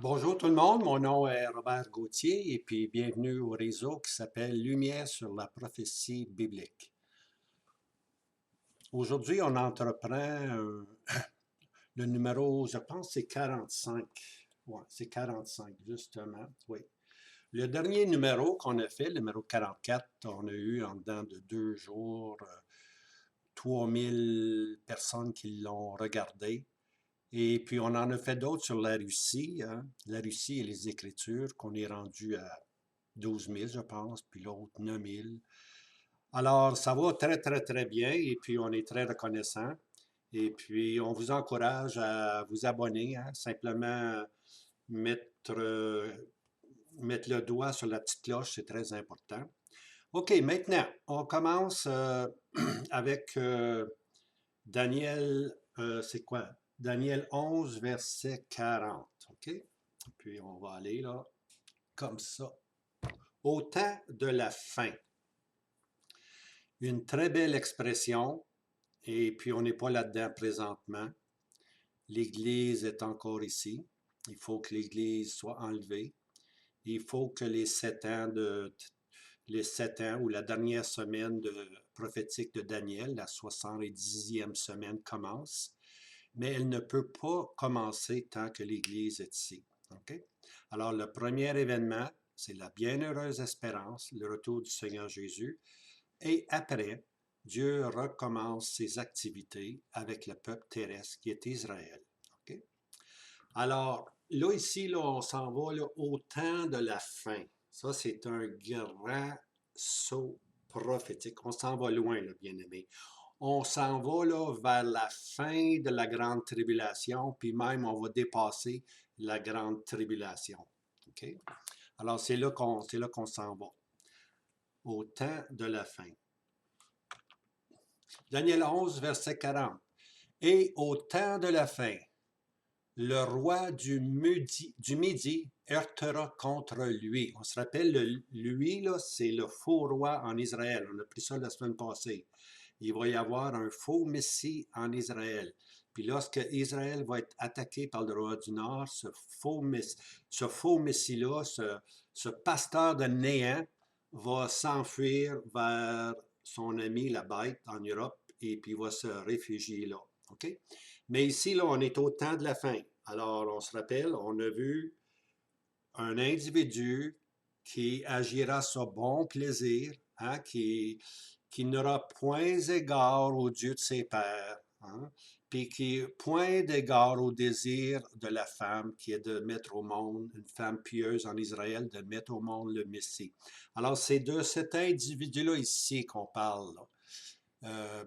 Bonjour tout le monde, mon nom est Robert Gauthier et puis bienvenue au réseau qui s'appelle Lumière sur la prophétie biblique. Aujourd'hui, on entreprend le numéro, je pense c'est 45. Oui, c'est 45 justement, oui. Le dernier numéro qu'on a fait, le numéro 44, on a eu en dedans de 2 jours 3000 personnes qui l'ont regardé. Et puis, on en a fait d'autres sur la Russie, hein. La Russie et les Écritures, qu'on est rendu à 12 000, je pense, puis l'autre 9 000. Alors, ça va très, très, très bien, et puis on est très reconnaissant. Et puis, on vous encourage à vous abonner, hein, simplement mettre, mettre le doigt sur la petite cloche, c'est très important. OK, maintenant, on commence avec Daniel, c'est quoi? Daniel 11, verset 40. OK? Puis on va aller là, comme ça. Au temps de la fin. Une très belle expression, et puis on n'est pas là-dedans présentement. L'Église est encore ici. Il faut que l'Église soit enlevée. Il faut que les 7 ans ou la dernière semaine prophétique de Daniel, la 70e semaine commence, mais elle ne peut pas commencer tant que l'Église est ici. Okay? Alors, le premier événement, c'est la bienheureuse espérance, le retour du Seigneur Jésus, et après, Dieu recommence ses activités avec le peuple terrestre qui est Israël. Okay? Alors, là, ici, là, on s'en va là, au temps de la fin. Ça, c'est un grand saut prophétique. On s'en va loin, là, bien-aimé. On s'en va là, vers la fin de la grande tribulation, puis même on va dépasser la grande tribulation. OK? Alors, c'est là qu'on s'en va, au temps de la fin. Daniel 11, verset 40. Et au temps de la fin, le roi du Midi heurtera contre lui. On se rappelle, lui, là, c'est le faux roi en Israël. On a pris ça la semaine passée. Il va y avoir un faux Messie en Israël. Puis lorsque Israël va être attaqué par le roi du Nord, ce faux Messie-là, ce pasteur de néant, va s'enfuir vers son ami, la bête, en Europe, et puis va se réfugier là. OK? Mais ici, là, on est au temps de la fin. Alors, on se rappelle, on a vu un individu qui agira sur bon plaisir, hein, qui n'aura point égard au Dieu de ses pères, hein, puis qui point d'égard au désir de la femme qui est de mettre au monde, une femme pieuse en Israël, de mettre au monde le Messie. Alors, c'est de cet individu-là ici qu'on parle. Là.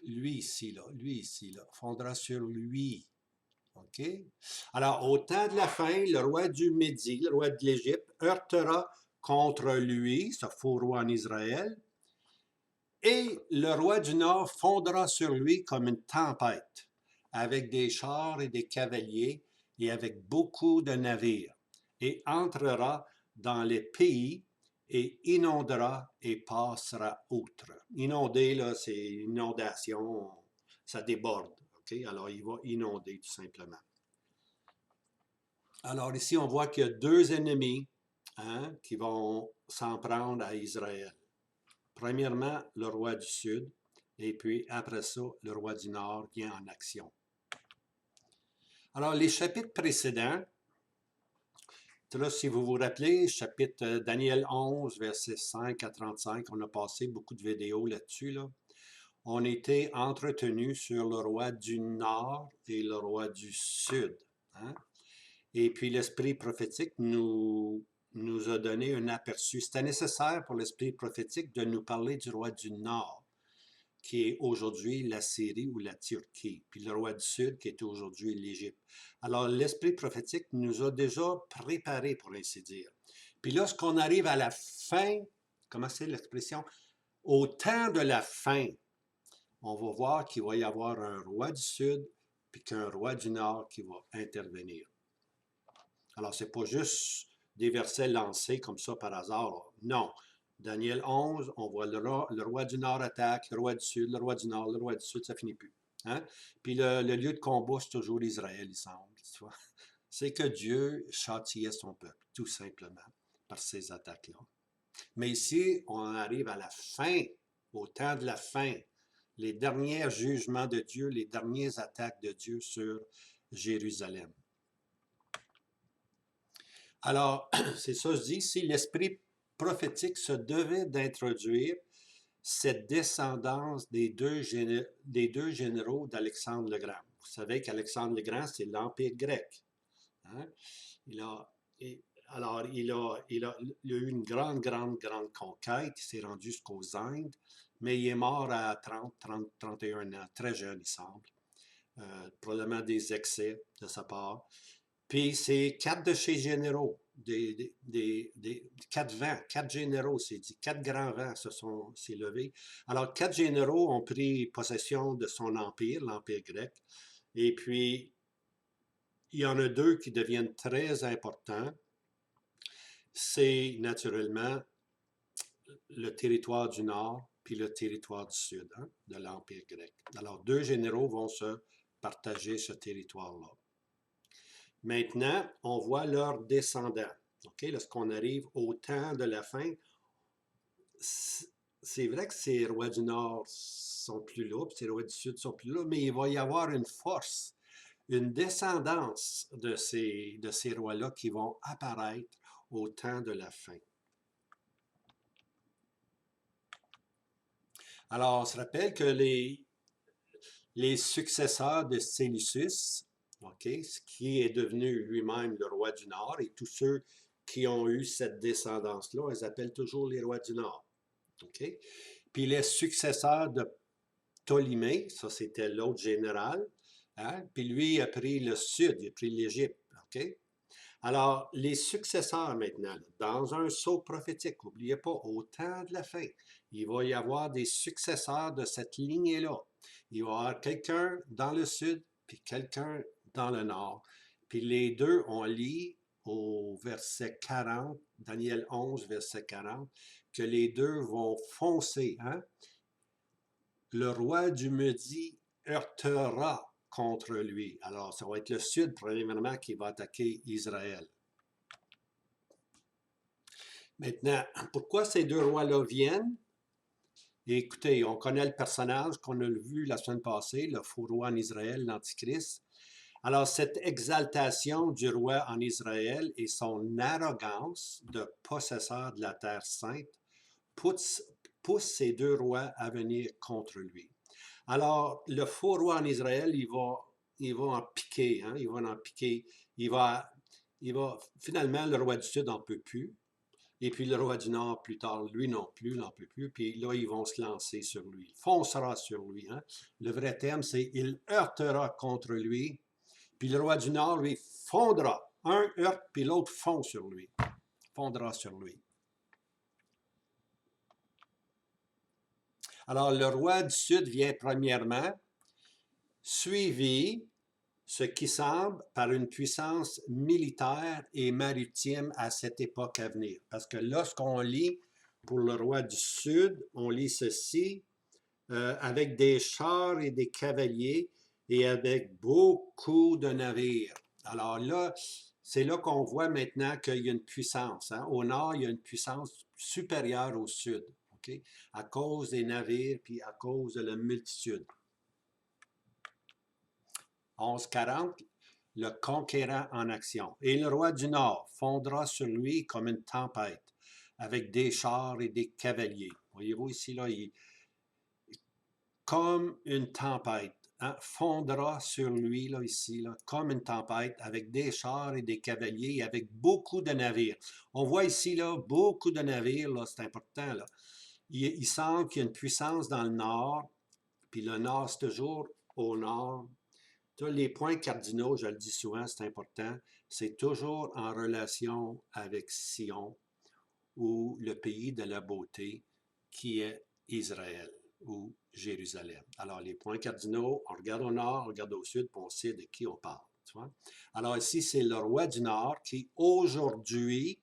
Lui ici, là, fondera sur lui. OK? Alors, au temps de la fin, le roi du Midi, le roi de l'Égypte, heurtera contre lui, ce faux roi en Israël, et le roi du Nord fondera sur lui comme une tempête, avec des chars et des cavaliers, et avec beaucoup de navires, et entrera dans les pays et inondera et passera outre. Inonder, là, c'est inondation, ça déborde. Okay? Alors, il va inonder tout simplement. Alors ici, on voit qu'il y a deux ennemis, hein, qui vont s'en prendre à Israël. Premièrement, le roi du Sud, et puis après ça, le roi du Nord vient en action. Alors, les chapitres précédents, là, si vous vous rappelez, chapitre Daniel 11, verset 5 à 35, on a passé beaucoup de vidéos là-dessus. Là. On était entretenu sur le roi du Nord et le roi du Sud. Hein? Et puis l'esprit prophétique nous a donné un aperçu. C'était nécessaire pour l'esprit prophétique de nous parler du roi du Nord, qui est aujourd'hui la Syrie ou la Turquie, puis le roi du Sud, qui est aujourd'hui l'Égypte. Alors l'esprit prophétique nous a déjà préparés, pour ainsi dire. Puis lorsqu'on arrive à la fin, comment c'est l'expression? Au temps de la fin, on va voir qu'il va y avoir un roi du Sud, puis qu'un roi du Nord qui va intervenir. Alors, ce n'est pas juste des versets lancés comme ça par hasard. Non. Daniel 11, on voit le roi du Nord attaque, le roi du Sud, le roi du Nord, le roi du Sud, ça finit plus. Hein? Puis le lieu de combat, c'est toujours Israël, il semble. Tu vois? c'est que Dieu châtiait son peuple, tout simplement, par ces attaques-là. Mais ici, on arrive à la fin, au temps de la fin, les derniers jugements de Dieu, les dernières attaques de Dieu sur Jérusalem. Alors, c'est ça, je dis, si l'esprit prophétique se devait d'introduire cette descendance des deux généraux d'Alexandre le Grand. Vous savez qu'Alexandre le Grand, c'est l'Empire grec. Hein? Il a, alors, il a eu une grande conquête. Il s'est rendu jusqu'aux Indes, mais il est mort à 31 ans, très jeune, il semble. Probablement des excès de sa part. Puis c'est 4 de ses généraux, quatre vents, 4 généraux, c'est dit, 4 grands vents s'est levés. Alors 4 généraux ont pris possession de son empire, l'empire grec, et puis il y en a 2 qui deviennent très importants. C'est naturellement le territoire du nord puis le territoire du sud, hein, de l'empire grec. Alors 2 généraux vont se partager ce territoire-là. Maintenant, on voit leurs descendants. Okay? Lorsqu'on arrive au temps de la fin, c'est vrai que ces rois du Nord sont plus là, puis ces rois du Sud sont plus là, mais il va y avoir une force, une descendance de ces rois-là qui vont apparaître au temps de la fin. Alors, on se rappelle que les successeurs de Séleucus, okay, qui est devenu lui-même le roi du Nord, et tous ceux qui ont eu cette descendance-là, on les appelle toujours les rois du Nord. Okay? Puis les successeurs de Ptolémée, ça c'était l'autre général, hein? Puis lui a pris le sud, il a pris l'Égypte. Okay? Alors, les successeurs maintenant, dans un sceau prophétique, n'oubliez pas, au temps de la fin, il va y avoir des successeurs de cette lignée-là. Il va y avoir quelqu'un dans le sud, puis quelqu'un dans le nord. Puis les deux, on lit au verset 40, Daniel 11, verset 40, que les deux vont foncer. Hein? Le roi du Midi heurtera contre lui. Alors, ça va être le sud, premièrement, qui va attaquer Israël. Maintenant, pourquoi ces deux rois-là viennent? Et écoutez, on connaît le personnage qu'on a vu la semaine passée, le faux roi en Israël, l'Antichrist. Alors, cette exaltation du roi en Israël et son arrogance de possesseur de la terre sainte pousse ces deux rois à venir contre lui. Alors, le faux roi en Israël, il va en piquer, hein, il va en piquer, il va, finalement, le roi du Sud n'en peut plus, et puis le roi du Nord, plus tard, lui non plus, n'en peut plus, puis là, ils vont se lancer sur lui, il foncera sur lui. Hein. Le vrai terme, c'est « il heurtera contre lui », puis le roi du Nord, lui, fondra. Un heurte, puis l'autre fond sur lui, fondra sur lui. Alors, le roi du Sud vient premièrement, suivi, ce qui semble, par une puissance militaire et maritime à cette époque à venir. Parce que lorsqu'on lit pour le roi du Sud, on lit ceci, avec des chars et des cavaliers et avec beaucoup de navires. Alors là, c'est là qu'on voit maintenant qu'il y a une puissance. Hein? Au nord, il y a une puissance supérieure au sud, okay? À cause des navires puis à cause de la multitude. 1140, le conquérant en action. Et le roi du Nord fondra sur lui comme une tempête, avec des chars et des cavaliers. Voyez-vous ici, là, comme une tempête, hein, fondra sur lui, là, ici, là, comme une tempête, avec des chars et des cavaliers, et avec beaucoup de navires. On voit ici, là, beaucoup de navires, là, c'est important, là. Il semble qu'il y a une puissance dans le nord, puis le nord, c'est toujours au nord. Les points cardinaux, je le dis souvent, c'est important, c'est toujours en relation avec Sion, ou le pays de la beauté, qui est Israël ou Jérusalem. Alors, les points cardinaux, on regarde au nord, on regarde au sud, puis on sait de qui on parle. Tu vois? Alors ici, c'est le roi du nord qui, aujourd'hui,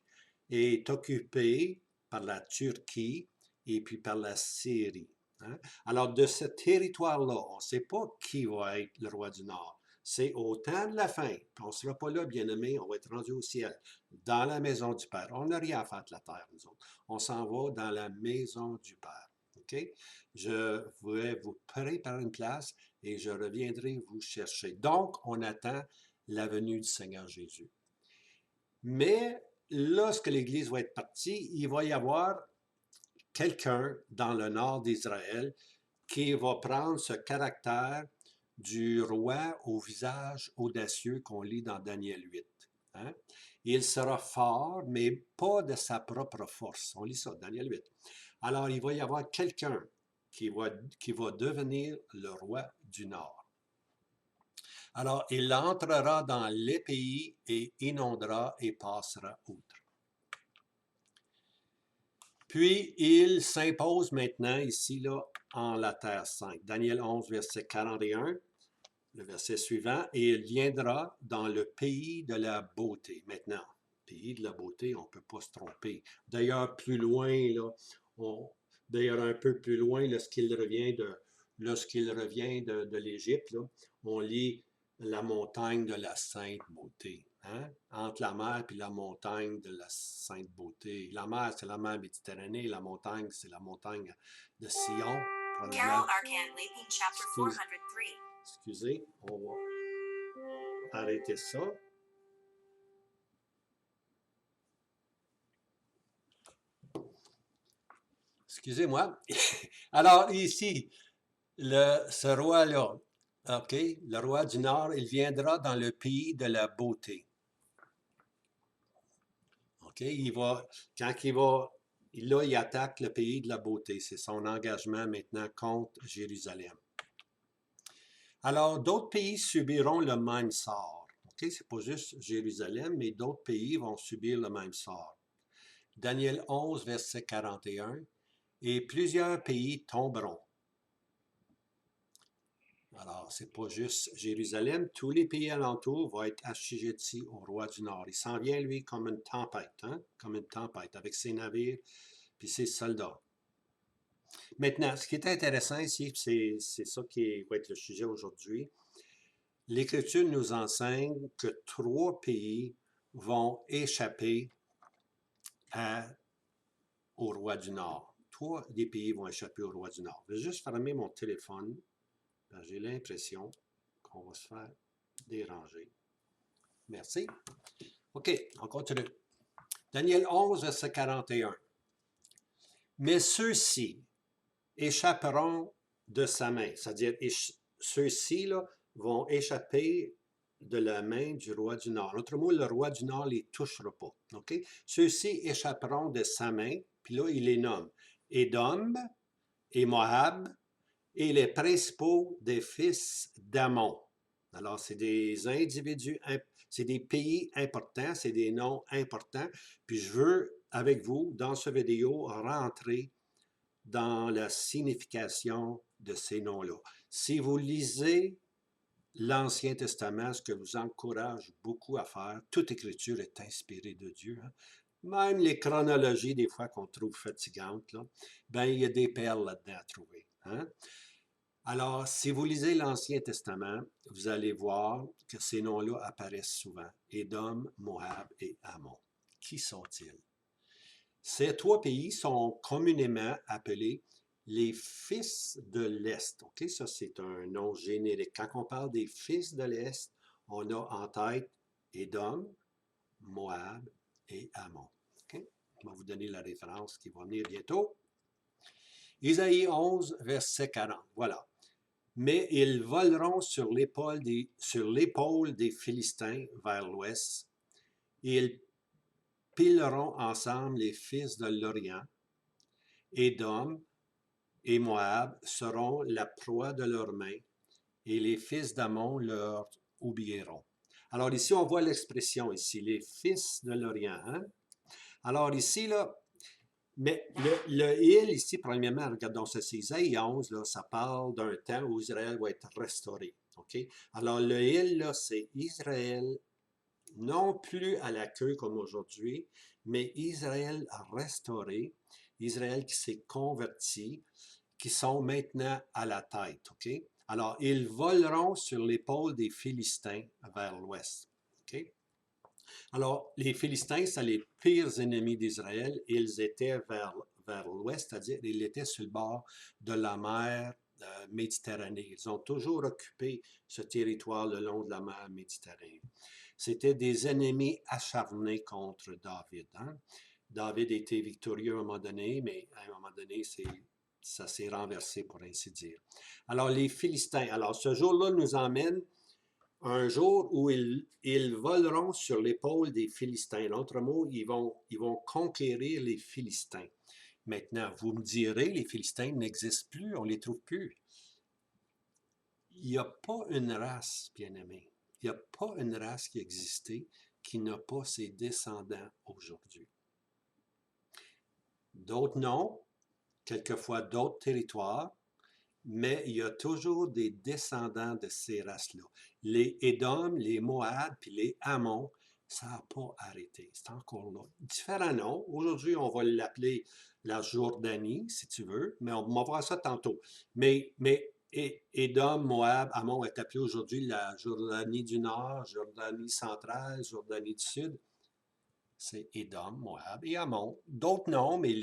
est occupé par la Turquie et puis par la Syrie. Hein? Alors, de ce territoire-là, on ne sait pas qui va être le roi du nord. C'est au temps de la fin. On ne sera pas là, bien-aimés, on va être rendu au ciel, dans la maison du Père. On n'a rien à faire de la terre, nous autres. On s'en va dans la maison du Père. OK? Je vais vous préparer une place et je reviendrai vous chercher. Donc, on attend la venue du Seigneur Jésus. Mais lorsque l'Église va être partie, il va y avoir quelqu'un dans le nord d'Israël qui va prendre ce caractère du roi au visage audacieux qu'on lit dans Daniel 8. Hein? Il sera fort, mais pas de sa propre force. On lit ça, Daniel 8. Alors, il va y avoir quelqu'un qui va devenir le roi du Nord. Alors, il entrera dans les pays et inondera et passera outre. Puis, il s'impose maintenant ici, là, en la terre sainte. Daniel 11, verset 41, le verset suivant, « Et il viendra dans le pays de la beauté. » Maintenant, pays de la beauté, on ne peut pas se tromper. D'ailleurs, plus loin, là, d'ailleurs un peu plus loin, lorsqu'il revient de l'Égypte, on lit la montagne de la sainte beauté. Hein? Entre la mer et la montagne de la sainte beauté. La mer, c'est la mer Méditerranée. La montagne, c'est la montagne de Sion. Carol Arcan, Lapine, chapter 403. Excusez, on va arrêter ça. Excusez-moi. Alors ici, ce roi-là, OK, le roi du Nord, il viendra dans le pays de la beauté. OK, là, il attaque le pays de la beauté. C'est son engagement maintenant contre Jérusalem. Alors, d'autres pays subiront le même sort. OK, c'est pas juste Jérusalem, mais d'autres pays vont subir le même sort. Daniel 11, verset 41. Et plusieurs pays tomberont. Alors, c'est pas juste Jérusalem, tous les pays alentours vont être assujettis au roi du Nord. Il s'en vient, lui, comme une tempête, hein? Comme une tempête, avec ses navires puis ses soldats. Maintenant, ce qui est intéressant ici, c'est ça qui va être le sujet aujourd'hui, l'Écriture nous enseigne que 3 pays vont échapper au roi du Nord. 3 des pays vont échapper au roi du Nord. Je vais juste fermer mon téléphone. J'ai l'impression qu'on va se faire déranger. Merci. OK, on continue. Daniel 11, verset 41. Mais ceux-ci échapperont de sa main, c'est-à-dire ceux-ci vont échapper de la main du roi du Nord. En autre mot, le roi du Nord ne les touchera pas. Okay? Ceux-ci échapperont de sa main, puis là, il les nomme Édom et Moab, et les principaux des fils d'Ammon. Alors, c'est des individus, c'est des pays importants, c'est des noms importants. Puis je veux, avec vous, dans cette vidéo, rentrer dans la signification de ces noms-là. Si vous lisez l'Ancien Testament, ce que je vous encourage beaucoup à faire, toute écriture est inspirée de Dieu. Hein? Même les chronologies, des fois, qu'on trouve fatigantes, là, ben, il y a des perles là-dedans à trouver. Hein? Alors, si vous lisez l'Ancien Testament, vous allez voir que ces noms-là apparaissent souvent. Édom, Moab et Ammon. Qui sont-ils? Ces 3 pays sont communément appelés les fils de l'Est. OK? Ça, c'est un nom générique. Quand on parle des fils de l'Est, on a en tête Édom, Moab et Ammon. OK? Je vais vous donner la référence qui va venir bientôt. Isaïe 11, verset 40. Voilà. Mais ils voleront sur l'épaule des Philistins vers l'ouest, et ils pileront ensemble les fils de l'Orient. Édom et Moab seront la proie de leurs mains, et les fils d'Ammon leur oublieront. Alors ici, on voit l'expression ici, les fils de l'Orient. Hein? Alors ici, là, mais le il ici, premièrement, regardons ça, c'est Isaïe 11, là, ça parle d'un temps où Israël va être restauré. OK? Alors le il, là, c'est Israël, non plus à la queue comme aujourd'hui, mais Israël restauré, Israël qui s'est converti, qui sont maintenant à la tête. OK? Alors, ils voleront sur l'épaule des Philistins vers l'ouest. OK? Alors, les Philistins, c'est les pires ennemis d'Israël. Ils étaient vers l'ouest, c'est-à-dire ils étaient sur le bord de la mer Méditerranée. Ils ont toujours occupé ce territoire le long de la mer Méditerranée. C'était des ennemis acharnés contre David. Hein? David était victorieux à un moment donné, mais à un moment donné, ça s'est renversé, pour ainsi dire. Alors, les Philistins, alors ce jour-là nous emmène un jour où ils voleront sur l'épaule des Philistins. En d'autres mots, ils vont conquérir les Philistins. Maintenant, vous me direz, les Philistins n'existent plus, on ne les trouve plus. Il n'y a pas une race, bien-aimée, il n'y a pas une race qui existait qui n'a pas ses descendants aujourd'hui. D'autres noms, quelquefois d'autres territoires, mais il y a toujours des descendants de ces races-là. Les Édom, les Moab, puis les Ammon, ça n'a pas arrêté. C'est encore là. Différents noms. Aujourd'hui, on va l'appeler la Jordanie, si tu veux, mais on va voir ça tantôt. Mais Édom, Moab, Ammon est appelé aujourd'hui la Jordanie du Nord, Jordanie centrale, Jordanie du Sud. C'est Édom, Moab et Ammon. D'autres noms, mais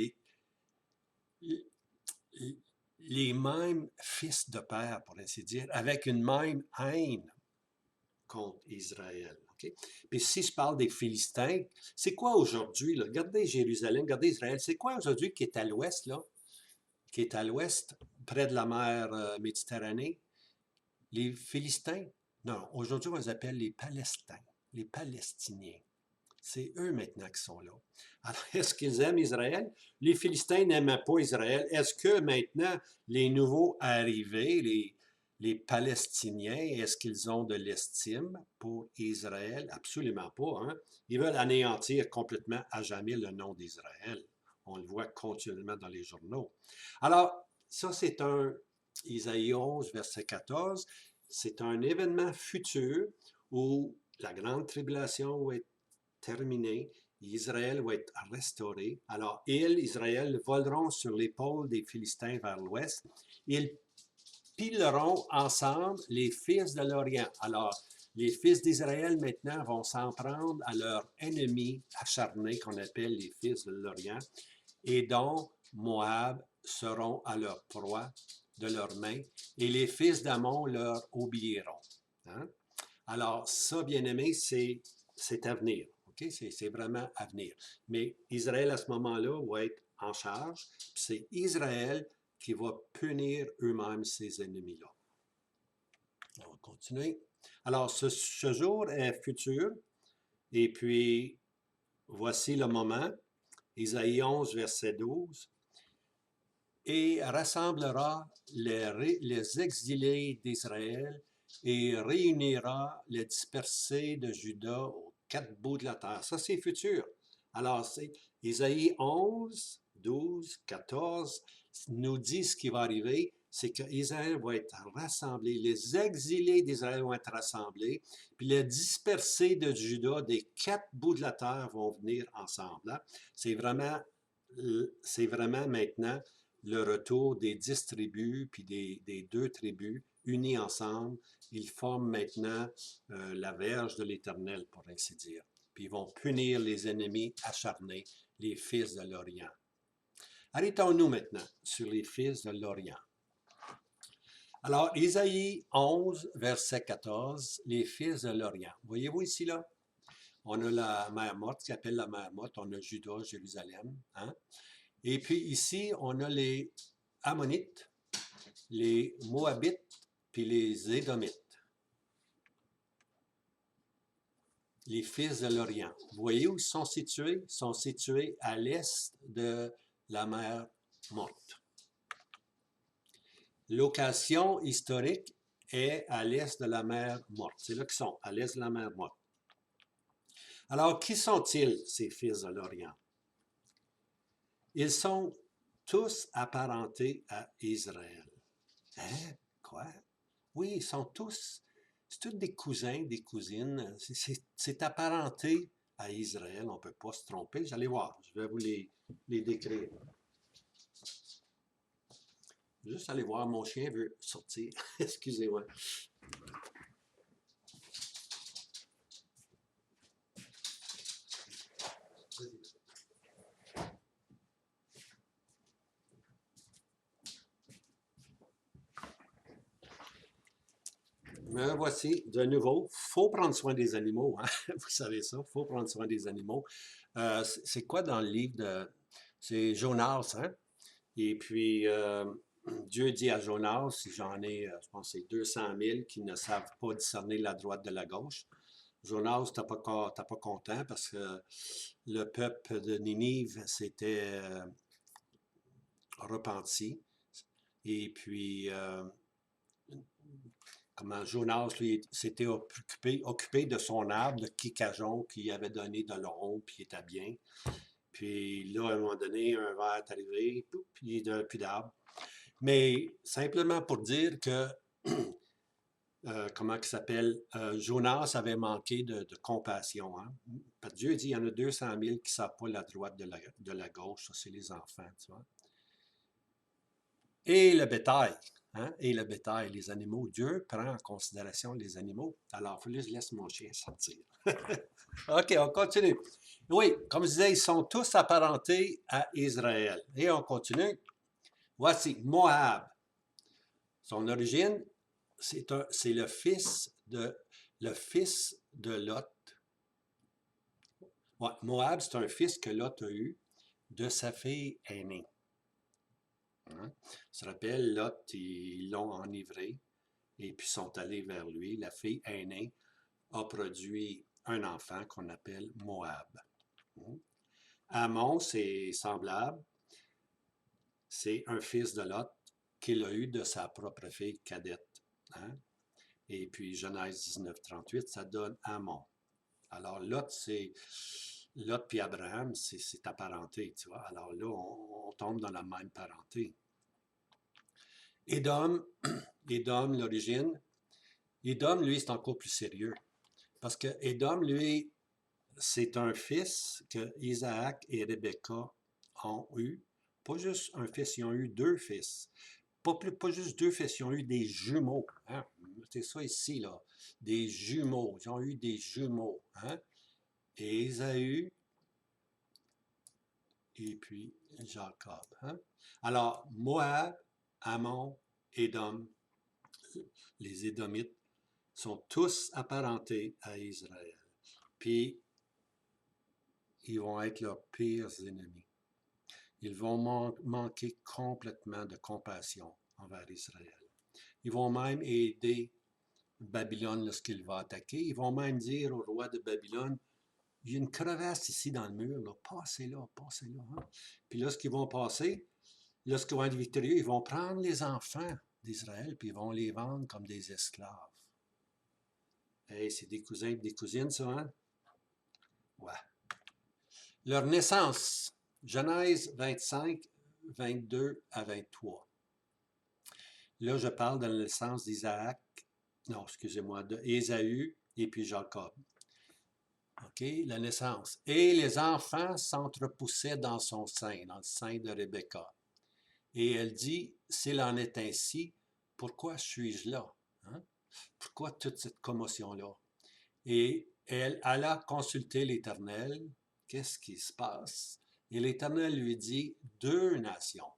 les mêmes fils de père, pour ainsi dire, avec une même haine contre Israël. Okay? Puis si je parle des Philistins, c'est quoi aujourd'hui? Là? Regardez Jérusalem, regardez Israël. C'est quoi aujourd'hui qui est à l'ouest, là? Qui est à l'ouest, près de la mer Méditerranée? Les Philistins? Non, aujourd'hui, on les appelle les Palestins, les Palestiniens. C'est eux maintenant qui sont là. Alors, est-ce qu'ils aiment Israël? Les Philistins n'aimaient pas Israël. Est-ce que maintenant, les nouveaux arrivés, les Palestiniens, est-ce qu'ils ont de l'estime pour Israël? Absolument pas. Hein? Ils veulent anéantir complètement à jamais le nom d'Israël. On le voit continuellement dans les journaux. Alors, ça, c'est un Isaïe 11, verset 14. C'est un événement futur où la grande tribulation va être terminée. Israël va être restauré. Alors, Israël, voleront sur l'épaule des Philistins vers l'ouest. Ils pileront ensemble les fils de l'Orient. Alors, les fils d'Israël maintenant vont s'en prendre à leurs ennemis acharnés qu'on appelle les fils de l'Orient et dont Moab seront à leur proie de leurs mains et les fils d'Ammon leur obéiront. Hein? Alors, ça, bien aimé, c'est à venir. Okay? C'est vraiment à venir. Mais Israël, à ce moment-là, va être en charge. C'est Israël qui va punir eux-mêmes ces ennemis-là. On va continuer. Alors, ce jour est futur. Et puis, voici le moment. Isaïe 11, verset 12. Et rassemblera les exilés d'Israël et réunira les dispersés de Juda aux quatre bouts de la terre. Ça, c'est futur. Alors, c'est Isaïe 11, 12, 14 nous dit ce qui va arriver, c'est qu'Israël va être rassemblé, les exilés d'Israël vont être rassemblés, puis les dispersés de Juda des quatre bouts de la terre vont venir ensemble. Hein? C'est vraiment maintenant le retour des 10 tribus, puis des 2 tribus unis ensemble. Ils forment maintenant la verge de l'Éternel, pour ainsi dire. Puis ils vont punir les ennemis acharnés, les fils de l'Orient. Arrêtons-nous maintenant sur les fils de l'Orient. Alors, Isaïe 11, verset 14, les fils de l'Orient. Voyez-vous ici, là? On a la mer Morte, qui s'appelle la mer Morte. On a Juda, Jérusalem. Hein? Et puis ici, on a les Ammonites, les Moabites, puis les Édomites. Les fils de l'Orient. Vous voyez où ils sont situés? Ils sont situés à l'est de la mer Morte. Location historique est à l'est de la mer Morte. C'est là qu'ils sont, à l'est de la mer Morte. Alors, qui sont-ils, ces fils de l'Orient? Ils sont tous apparentés à Israël. Hein? Quoi? Oui, ils sont tous, c'est tous des cousins, des cousines. C'est apparenté à Israël, on ne peut pas se tromper. Vous allez voir, je vais vous les décrire. Juste aller voir, mon chien veut sortir. Excusez-moi. Me voici de nouveau. Faut prendre soin des animaux, hein? Vous savez ça, faut prendre soin des animaux. C'est quoi dans le livre de... C'est Jonas, hein? Et puis, Dieu dit à Jonas, si j'en ai, je pense, c'est 200 000 qui ne savent pas discerner la droite de la gauche. Jonas, t'as pas content parce que le peuple de Ninive s'était repenti. Et puis, comment Jonas, lui, s'était occupé de son arbre de Kicajon qu'il avait donné de l'or, puis il était bien. Puis là, à un moment donné, un verre est arrivé, puis il n'y a plus d'arbre. Mais simplement pour dire que, comment il s'appelle, Jonas avait manqué de compassion. Hein? Parce que Dieu dit, il y en a 200 000 qui ne savent pas la droite de la gauche, ça c'est les enfants, tu vois. Et le bétail, hein? Et le bétail, les animaux, Dieu prend en considération les animaux. Alors, je laisse mon chien sortir. OK, on continue. Oui, comme je disais, ils sont tous apparentés à Israël. Et on continue. Voici Moab. Son origine, c'est le fils de Lot. Ouais, Moab, c'est un fils que Lot a eu de sa fille aînée. Hein? On se rappelle, Lot, ils l'ont enivré et puis sont allés vers lui. La fille aînée a produit un enfant qu'on appelle Moab. Ammon, c'est semblable. C'est un fils de Lot qu'il a eu de sa propre fille cadette. Hein? Et puis Genèse 19, 38, ça donne Ammon. Alors Lot, c'est Lot puis Abraham, c'est apparenté, tu vois. Alors là, on tombe dans la même parenté. Édom, l'origine. Édom, lui, c'est encore plus sérieux. Parce que Édom, lui, c'est un fils que Isaac et Rebecca ont eu. Pas juste un fils, ils ont eu deux fils. Pas juste deux fils, ils ont eu des jumeaux. Hein? C'est ça ici, là. Des jumeaux. Ils ont eu des jumeaux. Hein? Et Ésaü, et puis Jacob. Hein? Alors, Moab, Ammon, Édom, les Édomites, sont tous apparentés à Israël. Puis, ils vont être leurs pires ennemis. Ils vont manquer complètement de compassion envers Israël. Ils vont même aider Babylone lorsqu'il va attaquer. Ils vont même dire au roi de Babylone, il y a une crevasse ici dans le mur, là. Passez là, passez là. Hein? Puis lorsqu'ils vont passer, lorsqu'ils vont être victorieux, ils vont prendre les enfants d'Israël puis ils vont les vendre comme des esclaves. Hey, c'est des cousins et des cousines, ça, hein? Ouais. Leur naissance, Genèse 25, 22 à 23. Là, je parle de la naissance d'Isaac, non, excusez-moi, d'Ésaü et puis Jacob. OK, la naissance. Et les enfants s'entrepoussaient dans son sein, dans le sein de Rebecca. Et elle dit, s'il en est ainsi, pourquoi suis-je là? Hein? Pourquoi toute cette commotion-là? Et elle alla consulter l'Éternel. Qu'est-ce qui se passe? Et l'Éternel lui dit, deux nations.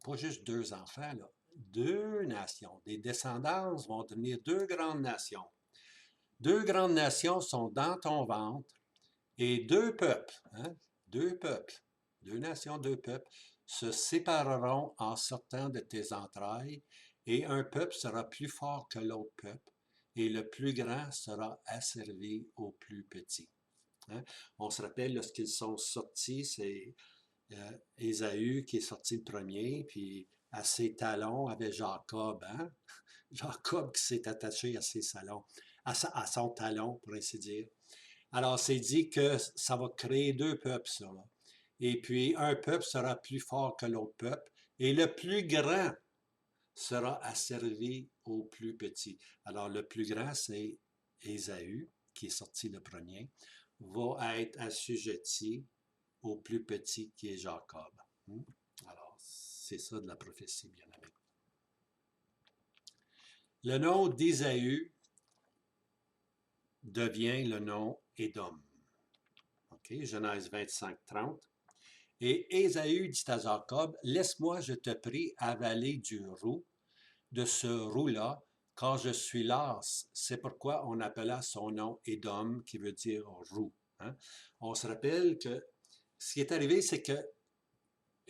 Pas juste deux enfants, là. Deux nations. Des descendances vont devenir deux grandes nations. Deux grandes nations sont dans ton ventre et deux peuples, hein? Deux peuples, deux nations, deux peuples, se sépareront en sortant de tes entrailles et un peuple sera plus fort que l'autre peuple et le plus grand sera asservi au plus petit. Hein? On se rappelle lorsqu'ils sont sortis, c'est Ésaü qui est sorti le premier, puis à ses talons avait Jacob, hein? Jacob qui s'est attaché à ses talons, à son talon, pour ainsi dire. Alors, c'est dit que ça va créer deux peuples, ça. Là. Et puis, un peuple sera plus fort que l'autre peuple, et le plus grand sera asservi au plus petit. Alors, le plus grand, c'est Ésaü, qui est sorti le premier, va être assujetti au plus petit qui est Jacob. Alors, C'est ça de la prophétie, bien aimé. Le nom d'Ésaü devient le nom Édom. OK, Genèse 25, 30. Et Ésaü dit à Jacob, laisse-moi, je te prie, avaler du roux, de ce roux-là, car je suis las. C'est pourquoi on appela son nom Édom, qui veut dire roux. Hein? On se rappelle que ce qui est arrivé, c'est que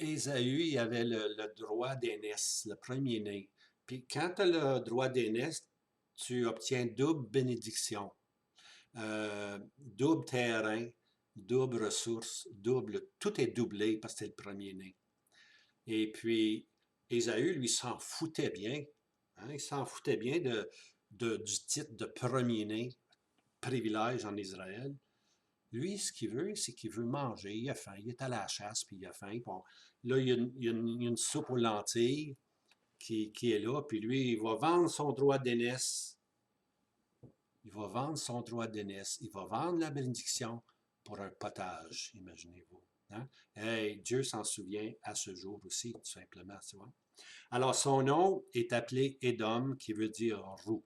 Ésaü, il avait le droit d'aînesse, le premier-né. Puis quand tu as le droit d'aînesse, tu obtiens double bénédiction, double terrain, double ressources, double, tout est doublé parce que c'est le premier-né. Et puis, Ésaü, lui, s'en foutait bien. Hein, il s'en foutait bien du titre de premier-né, privilège en Israël. Lui, ce qu'il veut, c'est qu'il veut manger. Il a faim. Il est à la chasse, puis il a faim. Bon, là, il y a une soupe aux lentilles qui est là. Puis lui, il va vendre son droit d'aînesse. Il va vendre son droit d'aînesse. Il va vendre la bénédiction pour un potage, imaginez-vous. Hein? Hey, Dieu s'en souvient à ce jour aussi, tout simplement, tu vois. Alors, son nom est appelé Édom, qui veut dire roux.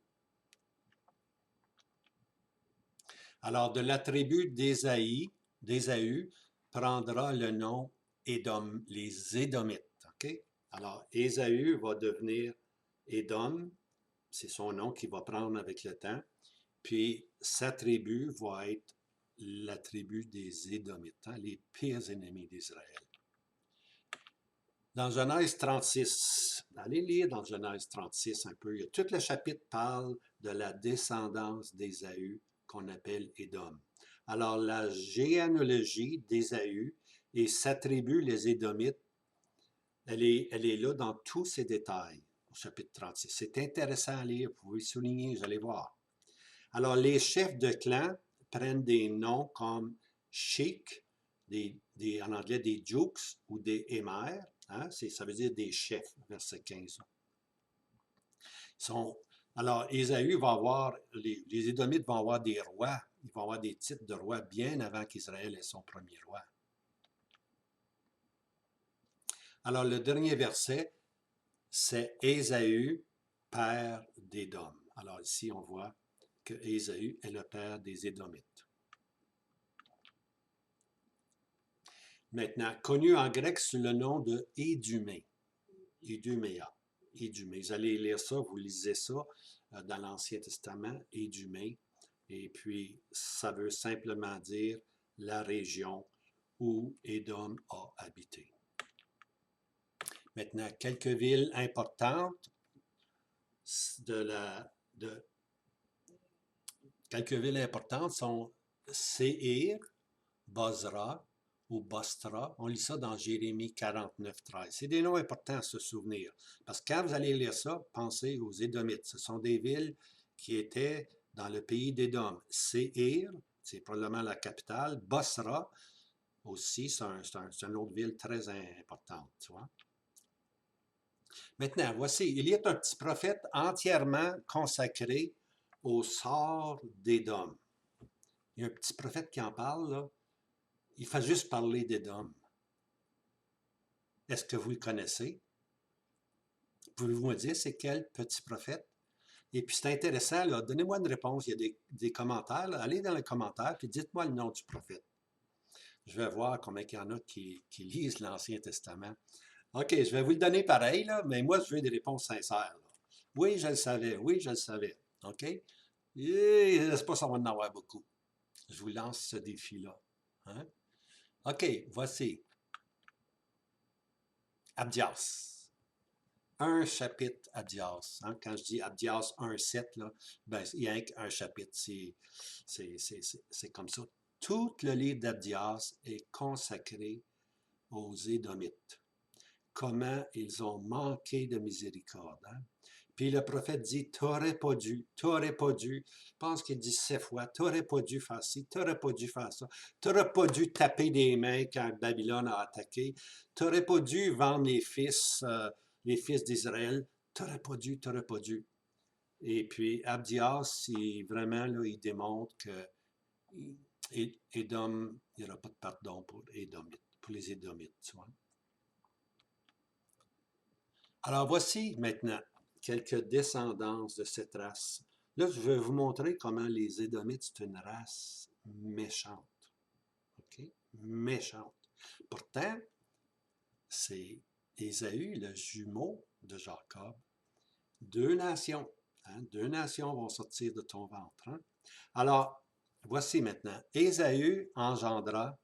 Alors, de la tribu d'Ésaü prendra le nom Édom, les Édomites. OK? Alors, Ésaü va devenir Édom, c'est son nom qu'il va prendre avec le temps. Puis, sa tribu va être la tribu des Édomites, hein, les pires ennemis d'Israël. Dans Genèse 36, allez lire dans Genèse 36 un peu, tout le chapitre parle de la descendance d'Ésaü qu'on appelle Édom. Alors, la généalogie d'Ésaü et sa tribu, les Édomites, elle est là dans tous ses détails au chapitre 36. C'est intéressant à lire, vous pouvez souligner, vous allez voir. Alors, les chefs de clan prennent des noms comme Sheik, en anglais des Jukes ou des Émers, hein, ça veut dire des chefs, verset 15. Alors, Ésaü va avoir, les Édomites vont avoir des rois, ils vont avoir des titres de rois bien avant qu'Israël ait son premier roi. Alors, le dernier verset, c'est Ésaü, père d'Édom. Alors ici, on voit que Ésaü est le père des Édomites. Maintenant, connu en grec sous le nom de Édumée, Éduméa. Édumée. Vous allez lire ça, vous lisez ça dans l'Ancien Testament, Édumée. Et puis, ça veut simplement dire la région où Édom a habité. Maintenant, quelques villes importantes quelques villes importantes sont Séhir, Bozra ou Bostra. On lit ça dans Jérémie 49, 13. C'est des noms importants à se souvenir. Parce que quand vous allez lire ça, pensez aux Édomites. Ce sont des villes qui étaient dans le pays d'Édom. Séhir, c'est probablement la capitale. Bosra, aussi, c'est une autre ville très importante, tu vois. Maintenant, voici, il y a un petit prophète entièrement consacré au sort d'Édom. Il y a un petit prophète qui en parle, là. Il fait juste parler d'Édom. Est-ce que vous le connaissez? Pouvez-vous me dire c'est quel petit prophète? Et puis c'est intéressant, là, donnez-moi une réponse. Il y a des commentaires. Là. Allez dans les commentaires et dites-moi le nom du prophète. Je vais voir combien il y en a qui lisent l'Ancien Testament. OK, je vais vous le donner pareil, là, mais moi, je veux des réponses sincères. Là. Oui, je le savais. Oui, je le savais. OK? Et je ne sais pas si on va en avoir beaucoup. Je vous lance ce défi-là. Hein? OK, voici. Abdias. Un chapitre Abdias. Hein? Quand je dis Abdias 1,7, là, ben, il y a un chapitre. C'est comme ça. Tout le livre d'Abdias est consacré aux Édomites. Comment ils ont manqué de miséricorde. Hein? Puis le prophète dit, t'aurais pas dû. Je pense qu'il dit 7 fois, t'aurais pas dû faire ci, t'aurais pas dû faire ça, t'aurais pas dû taper des mains quand Babylone a attaqué, t'aurais pas dû vendre les fils d'Israël, t'aurais pas dû. Et puis Abdias, vraiment, là, il démontre que Édom, il n'y aura pas de pardon pour les Édomites, tu vois. Alors voici maintenant quelques descendances de cette race. Là, je vais vous montrer comment les Édomites, c'est une race méchante. OK? Méchante. Pourtant, c'est Ésaü, le jumeau de Jacob. Deux nations. Hein? Deux nations vont sortir de ton ventre. Hein? Alors, voici maintenant. Ésaü engendra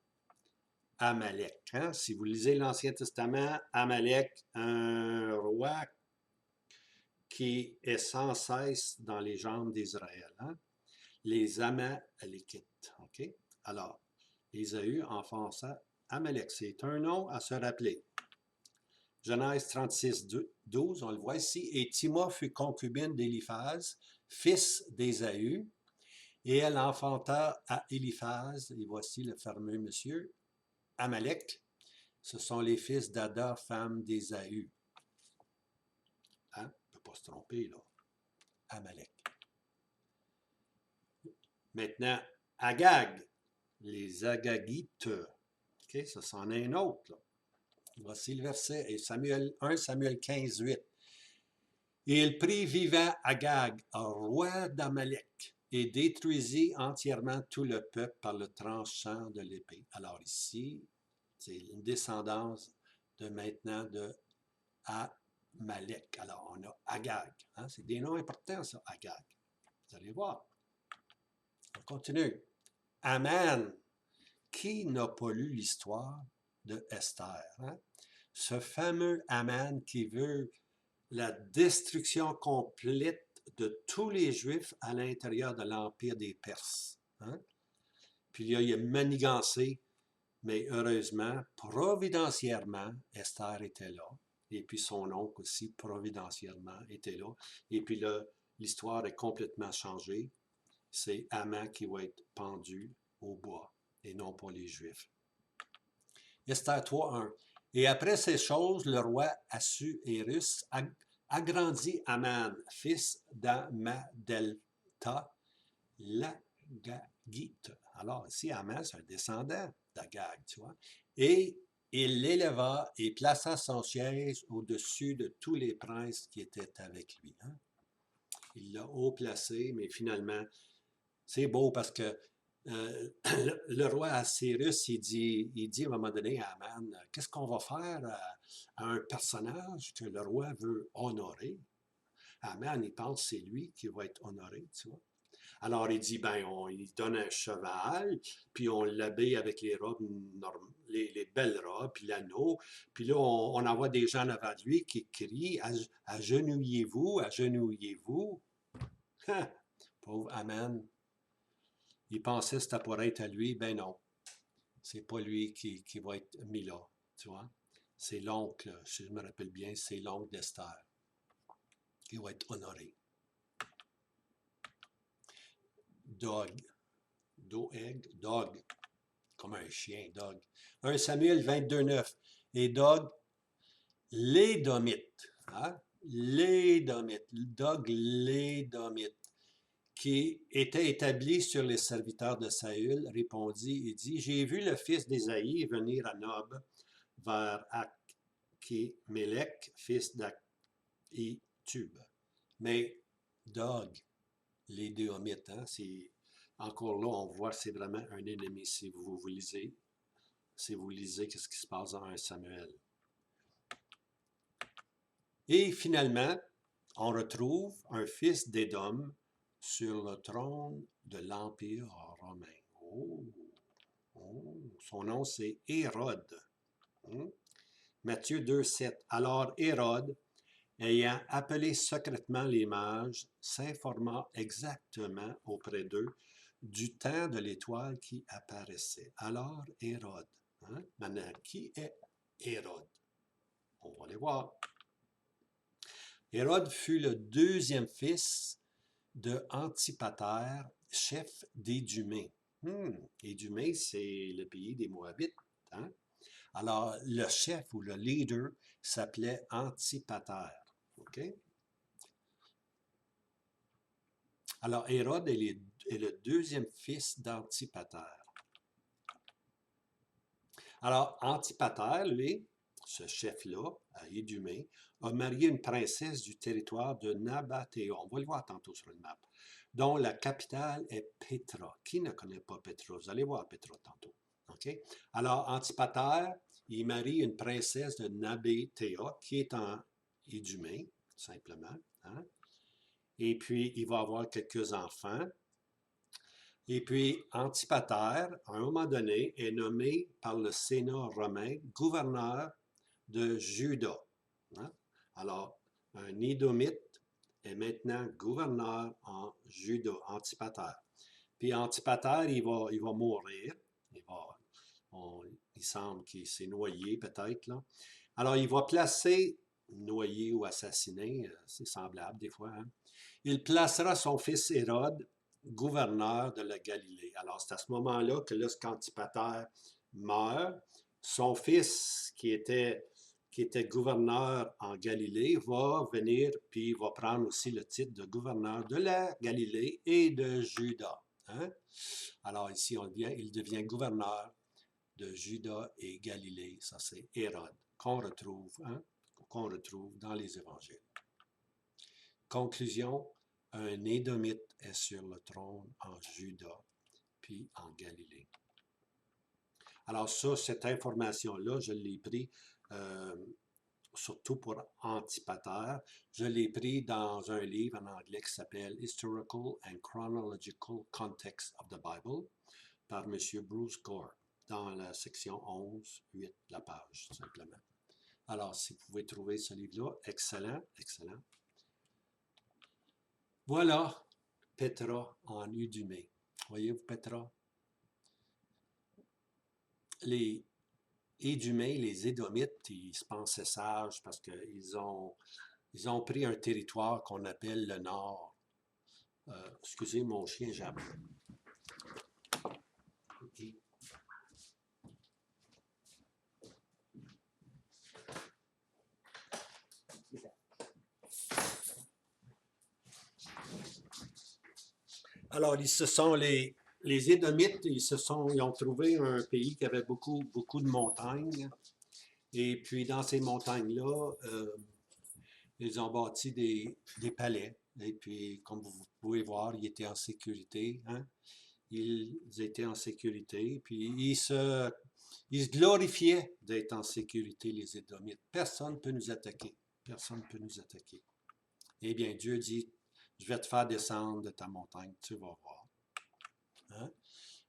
Amalek. Hein? Si vous lisez l'Ancien Testament, Amalek, un roi qui est sans cesse dans les jambes d'Israël. Hein? Les Amalékites. OK? Alors, Ésaü enfança Amalek. C'est un nom à se rappeler. Genèse 36, 12, on le voit ici. Et Timna fut concubine d'Éliphaz, fils d'Ésaü, et elle enfanta à Éliphaz, et voici le fameux monsieur, Amalek. Ce sont les fils d'Ada, femme d'Ésaü. Hein? On ne peut pas se tromper, là. Amalek. Maintenant, Agag, les Agagites. OK, ça c'en est un autre, là. Voici le verset, et 1 Samuel 15, 8. Et il prit vivant Agag, roi d'Amalek, et détruisit entièrement tout le peuple par le tranchant de l'épée. Alors ici, c'est une descendance de maintenant de Amalek. Alors on a Agag. Hein? C'est des noms importants, ça, Agag. Vous allez voir. On continue. Aman. Qui n'a pas lu l'histoire de Esther? Hein? Ce fameux Aman qui veut la destruction complète de tous les Juifs à l'intérieur de l'Empire des Perses. Hein? Puis là, il a manigancé, mais heureusement, providentiellement, Esther était là. Et puis son oncle aussi, providentiellement, était là. Et puis là, l'histoire est complètement changée. C'est Haman qui va être pendu au bois, et non pas les Juifs. Esther 3.1. Et après ces choses, le roi Assuérus agrandit Aman, fils d'Amadelta, l'Agagite. Alors ici, Aman, c'est un descendant d'Agag, tu vois. Et il l'éleva et plaça son siège au-dessus de tous les princes qui étaient avec lui. Hein? Il l'a haut placé, mais finalement, c'est beau parce que le roi Assyrus, il dit à un moment donné à Aman, qu'est-ce qu'on va faire à un personnage que le roi veut honorer? Aman, il pense que c'est lui qui va être honoré, tu vois. Alors il dit, ben, il donne un cheval, puis on l'habille avec les robes, les belles robes, puis l'anneau, puis là, on envoie des gens devant lui qui crient, agenouillez-vous, agenouillez-vous. Pauvre Aman. Il pensait que c'était pour être à lui, ben non. C'est pas lui qui va être mis là, tu vois. C'est l'oncle, si je me rappelle bien, c'est l'oncle d'Esther qui va être honoré. Dog, Dog, comme un chien, Dog. 1 Samuel 22, 9. Et Dog, l'Édomite, hein? Dog, l'Édomite, qui était établi sur les serviteurs de Saül, répondit et dit, j'ai vu le fils d'Ésaïe venir à Nob vers Achimélec, fils d'Ahitub. Mais Dog, les Déomites, hein, c'est encore là, on voit que c'est vraiment un ennemi si vous lisez. Si vous lisez qu'est-ce qui se passe dans 1 Samuel. Et finalement, on retrouve un fils d'Édom sur le trône de l'Empire romain. Son nom c'est Hérode. Matthieu 2, 7. Alors Hérode, ayant appelé secrètement les mages, s'informa exactement auprès d'eux du temps de l'étoile qui apparaissait. Alors Hérode. Hein? Maintenant, qui est Hérode? On va aller voir. Hérode fut le deuxième fils de Antipater, chef d'Édumée. Édumée, c'est le pays des Moabites. Hein? Alors, le chef ou le leader s'appelait Antipater. OK? Alors, Hérode est le deuxième fils d'Antipater. Alors, Antipater, lui, ce chef-là, à Idumée, a marié une princesse du territoire de Nabatéa. On va le voir tantôt sur une map, dont la capitale est Pétra. Qui ne connaît pas Pétra? Vous allez voir Pétra tantôt. OK? Alors, Antipater, il marie une princesse de Nabatéa, qui est en Idumée, simplement. Hein? Et puis, il va avoir quelques enfants. Et puis, Antipater, à un moment donné, est nommé par le Sénat romain gouverneur de Juda. Hein? Alors, un Édomite est maintenant gouverneur en Juda, Antipater. Puis Antipater, il va mourir. Il semble qu'il s'est noyé peut-être, là. Alors, il va placer, noyé ou assassiné, c'est semblable des fois, hein? Il placera son fils Hérode gouverneur de la Galilée. Alors, c'est à ce moment-là que lorsqu'Antipater meurt, son fils, qui était gouverneur en Galilée, va venir, puis va prendre aussi le titre de gouverneur de la Galilée et de Juda. Hein? Alors ici, il devient gouverneur de Juda et Galilée. Ça, c'est Hérode, qu'on retrouve dans les évangiles. Conclusion, un Édomite est sur le trône en Juda, puis en Galilée. Alors ça, cette information-là, je l'ai pris surtout pour Antipater. Je l'ai pris dans un livre en anglais qui s'appelle Historical and Chronological Context of the Bible par M. Bruce Gore, dans la section 11, 8, la page, tout simplement. Alors, si vous pouvez trouver ce livre-là, excellent, excellent. Voilà Pétra en Idumée. Voyez-vous Pétra? Les Idumées, les Édomites, ils se pensaient sages parce qu'ils ont pris un territoire qu'on appelle le Nord. Excusez mon chien, j'aime. Okay. Alors, les Édomites, ils ont trouvé un pays qui avait beaucoup de montagnes. Et puis, dans ces montagnes-là, ils ont bâti des palais. Et puis, comme vous pouvez voir, ils étaient en sécurité. Hein? Ils étaient en sécurité. Puis, ils se glorifiaient d'être en sécurité, les Édomites. Personne ne peut nous attaquer. Personne ne peut nous attaquer. Eh bien, Dieu dit, je vais te faire descendre de ta montagne, tu vas voir. Hein?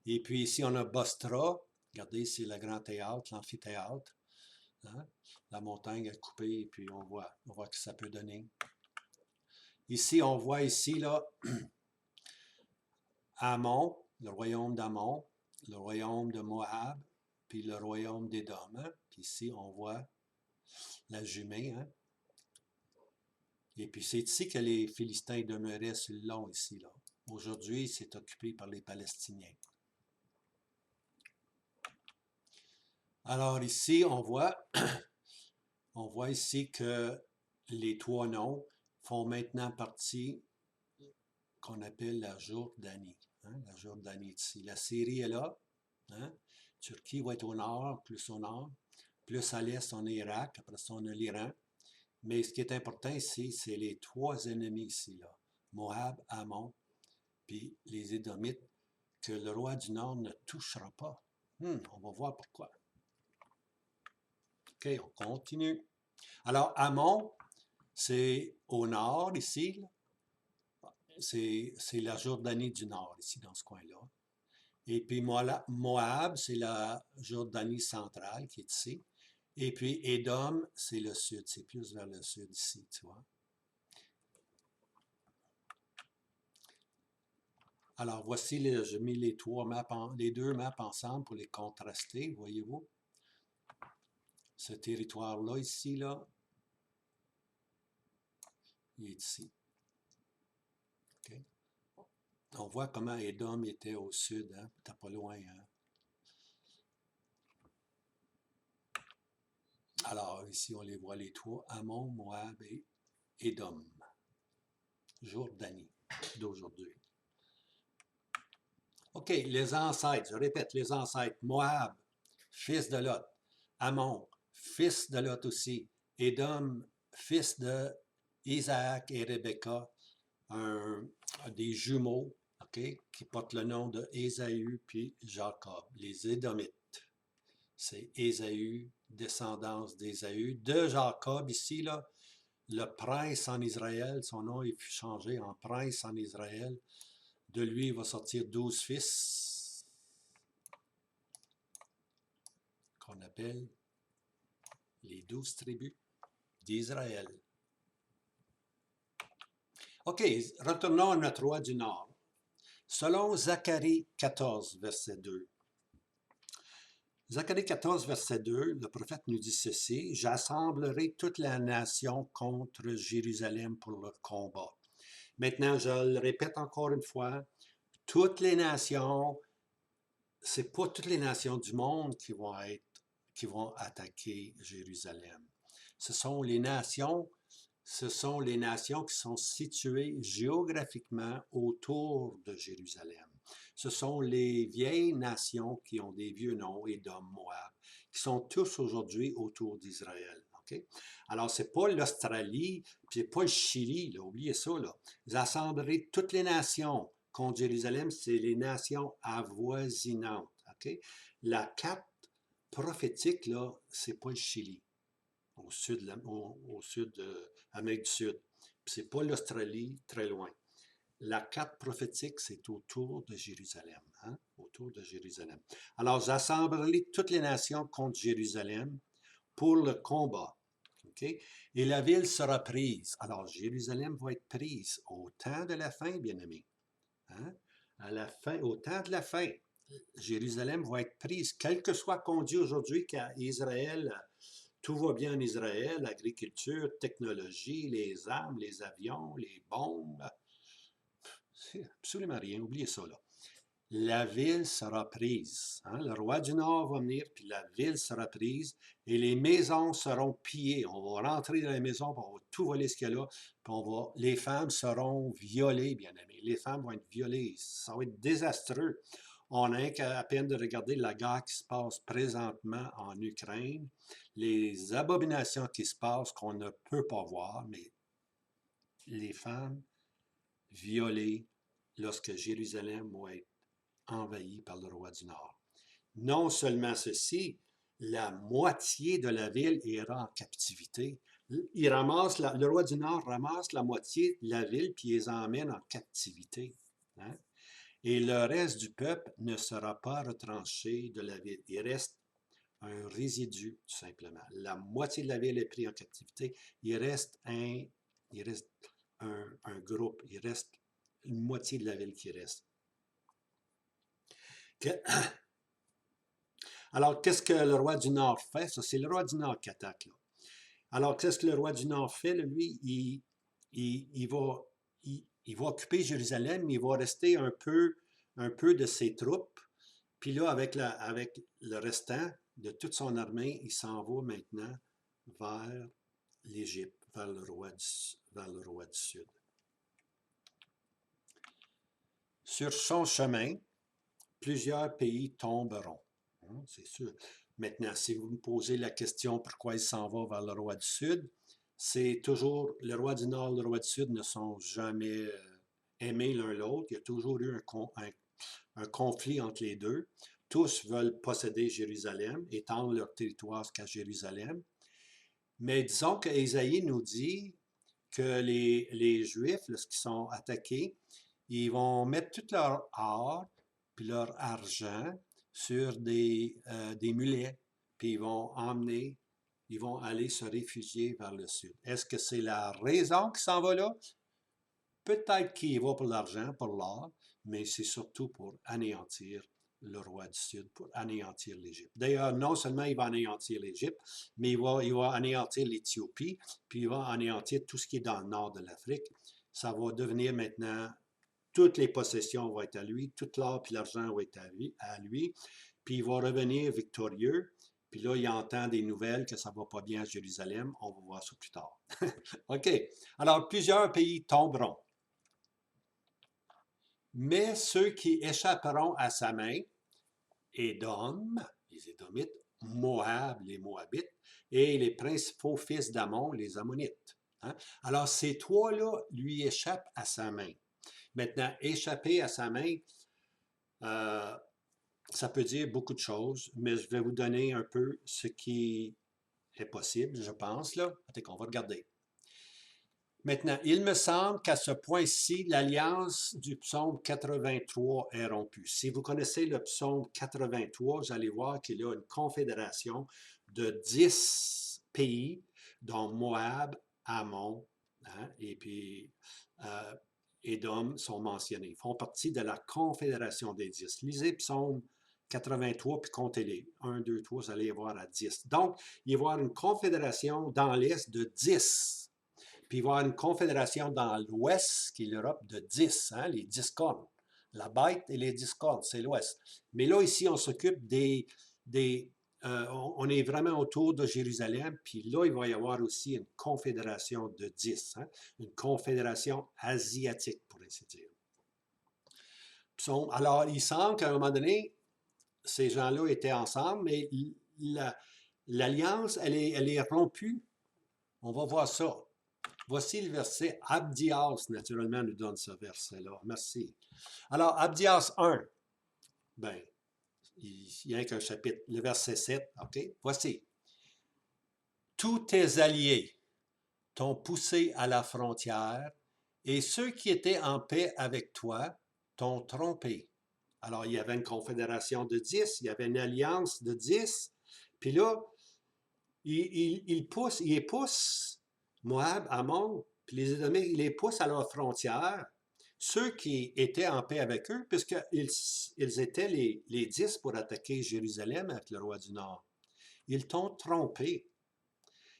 Et puis ici, on a Bostra. Regardez, c'est le grand théâtre, l'amphithéâtre. Hein? La montagne est coupée, et puis on voit ce que ça peut donner. Ici, on voit ici, là, Ammon, le royaume d'Ammon, le royaume de Moab, puis le royaume d'Édom. Hein? Puis ici, on voit la Jumée. Hein? Et puis c'est ici que les Philistins demeuraient sur le long, ici, là. Aujourd'hui, c'est occupé par les Palestiniens. Alors ici, on voit ici que les trois noms font maintenant partie qu'on appelle la Jordanie. Hein, la Jordanie ici. La Syrie est là. Hein, Turquie va être au nord, plus au nord. Plus à l'est, on a Irak. Après ça, on a l'Iran. Mais ce qui est important ici, c'est les trois ennemis ici, là. Moab, Ammon, puis les Édomites, que le roi du Nord ne touchera pas. On va voir pourquoi. OK, on continue. Alors, Ammon, c'est au nord, ici. C'est la Jordanie du Nord, ici, dans ce coin-là. Et puis Moab, c'est la Jordanie centrale, qui est ici. Et puis Édom, c'est le sud. C'est plus vers le sud, ici, tu vois. Alors, voici, j'ai mis les deux maps ensemble pour les contraster, voyez-vous. Ce territoire-là, ici, là, il est ici. Okay. On voit comment Édom était au sud, hein? T'es pas loin, hein? Alors, ici, on les voit les trois, Ammon, Moab et Édom. Jordanie d'aujourd'hui. OK, les ancêtres, je répète, les ancêtres. Moab, fils de Lot. Ammon, fils de Lot aussi. Édom, fils de Isaac et Rebecca, des jumeaux, OK, qui portent le nom de Ésaü puis Jacob, les Édomites. C'est Ésaü, descendance d'Ésaü. De Jacob, ici, là, le prince en Israël, son nom est changé en prince en Israël. De lui, il va sortir 12 fils, qu'on appelle les 12 tribus d'Israël. OK, retournons à notre roi du Nord. Selon Zacharie 14, verset 2. Zacharie 14, verset 2, le prophète nous dit ceci: « J'assemblerai toute la nation contre Jérusalem pour le combat. » Maintenant, je le répète encore une fois, toutes les nations, c'est pas toutes les nations du monde qui vont attaquer Jérusalem. Ce sont les nations qui sont situées géographiquement autour de Jérusalem. Ce sont les vieilles nations qui ont des vieux noms, Édom, Moab, qui sont tous aujourd'hui autour d'Israël. Okay? Alors, ce n'est pas l'Australie, puis ce n'est pas le Chili, là, oubliez ça. Là. Vous assemblerez toutes les nations contre Jérusalem, c'est les nations avoisinantes. Okay? La carte prophétique, là, ce n'est pas le Chili, au sud de l'Amérique du Sud. Ce n'est pas l'Australie, très loin. La carte prophétique, c'est autour de Jérusalem. Hein? Autour de Jérusalem. Alors, j'assemblerai toutes les nations contre Jérusalem pour le combat. Okay? Et la ville sera prise. Alors, Jérusalem va être prise au temps de la fin, bien-aimés. Hein? Au temps de la fin, Jérusalem va être prise. Quel que soit qu'on dit aujourd'hui qu'à Israël, tout va bien en Israël, l'agriculture, technologie, les armes, les avions, les bombes. C'est absolument rien, oubliez ça là. La ville sera prise. Hein? Le roi du Nord va venir, puis la ville sera prise, et les maisons seront pillées. On va rentrer dans les maisons, puis on va tout voler ce qu'il y a là, puis les femmes seront violées, bien aimés. Les femmes vont être violées. Ça va être désastreux. On a qu'à peine de regarder la guerre qui se passe présentement en Ukraine, les abominations qui se passent qu'on ne peut pas voir, mais les femmes violées lorsque Jérusalem va être envahie par le roi du Nord. Non seulement ceci, la moitié de la ville ira en captivité. Le roi du Nord ramasse la moitié de la ville puis les emmène en captivité. Hein? Et le reste du peuple ne sera pas retranché de la ville. Il reste un résidu, tout simplement. La moitié de la ville est prise en captivité. Il reste un groupe. Il reste une moitié de la ville qui reste. Alors, qu'est-ce que le roi du Nord fait? Ça, c'est le roi du Nord qui attaque. Là. Alors, qu'est-ce que le roi du Nord fait? Là, lui, il va occuper Jérusalem, mais il va rester un peu de ses troupes. Puis là, avec le restant de toute son armée, il s'en va maintenant vers l'Égypte, vers le roi du Sud. Sur son chemin, plusieurs pays tomberont. C'est sûr. Maintenant, si vous me posez la question pourquoi il s'en va vers le roi du Sud, c'est toujours le roi du Nord et le roi du Sud ne sont jamais aimés l'un l'autre. Il y a toujours eu un conflit entre les deux. Tous veulent posséder Jérusalem, étendre leur territoire jusqu'à Jérusalem. Mais disons qu'Ésaïe nous dit que les Juifs, lorsqu'ils sont attaqués, ils vont mettre tout leur or puis leur argent sur des mulets, puis ils vont aller se réfugier vers le sud. Est-ce que c'est la raison qu'il s'en va là? Peut-être qu'il y va pour l'argent, pour l'or, mais c'est surtout pour anéantir le roi du Sud, pour anéantir l'Égypte. D'ailleurs, non seulement il va anéantir l'Égypte, mais il va anéantir l'Éthiopie, puis il va anéantir tout ce qui est dans le nord de l'Afrique. Ça va devenir maintenant, toutes les possessions vont être à lui, tout l'or et l'argent vont être à lui, puis il va revenir victorieux. Puis là, il entend des nouvelles que ça ne va pas bien à Jérusalem. On va voir ça plus tard. OK. Alors, plusieurs pays tomberont. Mais ceux qui échapperont à sa main, Édom, les Édomites, Moab, les Moabites, et les principaux fils d'Ammon, les Ammonites. Hein? Alors, ces trois-là lui échappent à sa main. Maintenant, échapper à sa main, euh, ça peut dire beaucoup de choses, mais je vais vous donner un peu ce qui est possible, je pense, là. Attends qu'on va regarder. Maintenant, il me semble qu'à ce point-ci, l'alliance du psaume 83 est rompue. Si vous connaissez le psaume 83, vous allez voir qu'il y a une confédération de 10 pays, dont Moab, Ammon, hein, et puis Édom sont mentionnés. Ils font partie de la confédération des 10. Lisez psaume 83, puis comptez-les. 1, 2, 3, vous allez y voir à 10. Donc, il va y avoir une confédération dans l'Est de 10. Puis il va y avoir une confédération dans l'Ouest, qui est l'Europe, de 10, hein, les 10 cornes. La bête et les 10 cornes, c'est l'Ouest. Mais là, ici, on s'occupe on est vraiment autour de Jérusalem, puis là, il va y avoir aussi une confédération de 10, hein, une confédération asiatique, pour ainsi dire. Alors, il semble qu'à un moment donné, ces gens-là étaient ensemble, mais l'alliance, elle est rompue. On va voir ça. Voici le verset. Abdias, naturellement, nous donne ce verset-là. Merci. Alors, Abdias 1, ben, il n'y a qu'un chapitre. Le verset 7, OK? Voici. Tous tes alliés t'ont poussé à la frontière et ceux qui étaient en paix avec toi t'ont trompé. Alors, il y avait une confédération de 10, il y avait une alliance de 10, puis là, il les pousse, Moab, Ammon, puis les Édomites, il les pousse à leur frontière, ceux qui étaient en paix avec eux, puisqu'ils étaient les 10 pour attaquer Jérusalem avec le roi du Nord. Ils t'ont trompé.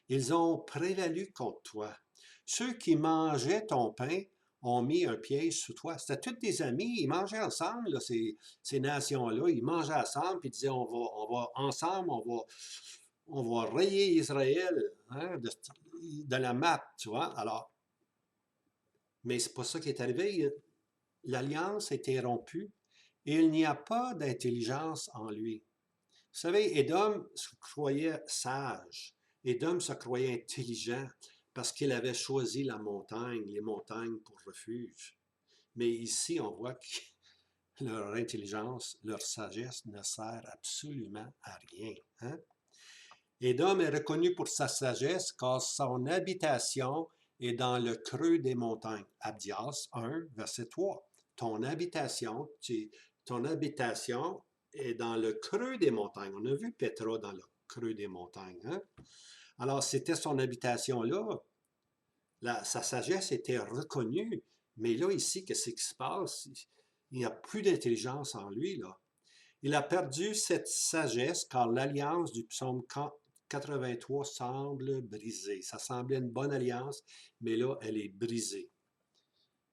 Ils ont prévalu contre toi. Ceux qui mangeaient ton pain ont mis un piège sous toi. C'était tous des amis, ils mangeaient ensemble, là, ces nations-là, ils mangeaient ensemble, puis ils disaient, on va ensemble, on va rayer Israël, hein, de la map, tu vois. Alors, mais c'est pas ça qui est arrivé. L'alliance a été rompue et il n'y a pas d'intelligence en lui. Vous savez, Édom se croyait sage. Édom se croyait intelligent parce qu'il avait choisi la montagne, les montagnes pour refuge. Mais ici, on voit que leur intelligence, leur sagesse ne sert absolument à rien. Hein? Édom est reconnu pour sa sagesse car son habitation est dans le creux des montagnes. Abdias 1, verset 3. Ton habitation est dans le creux des montagnes. On a vu Pétra dans le creux des montagnes. Hein? Alors, c'était son habitation là. Sa sagesse était reconnue. Mais là, ici, qu'est-ce qui se passe? Il n'y a plus d'intelligence en lui, là. Il a perdu cette sagesse car l'alliance du psaume 83 semble brisée. Ça semblait une bonne alliance, mais là, elle est brisée.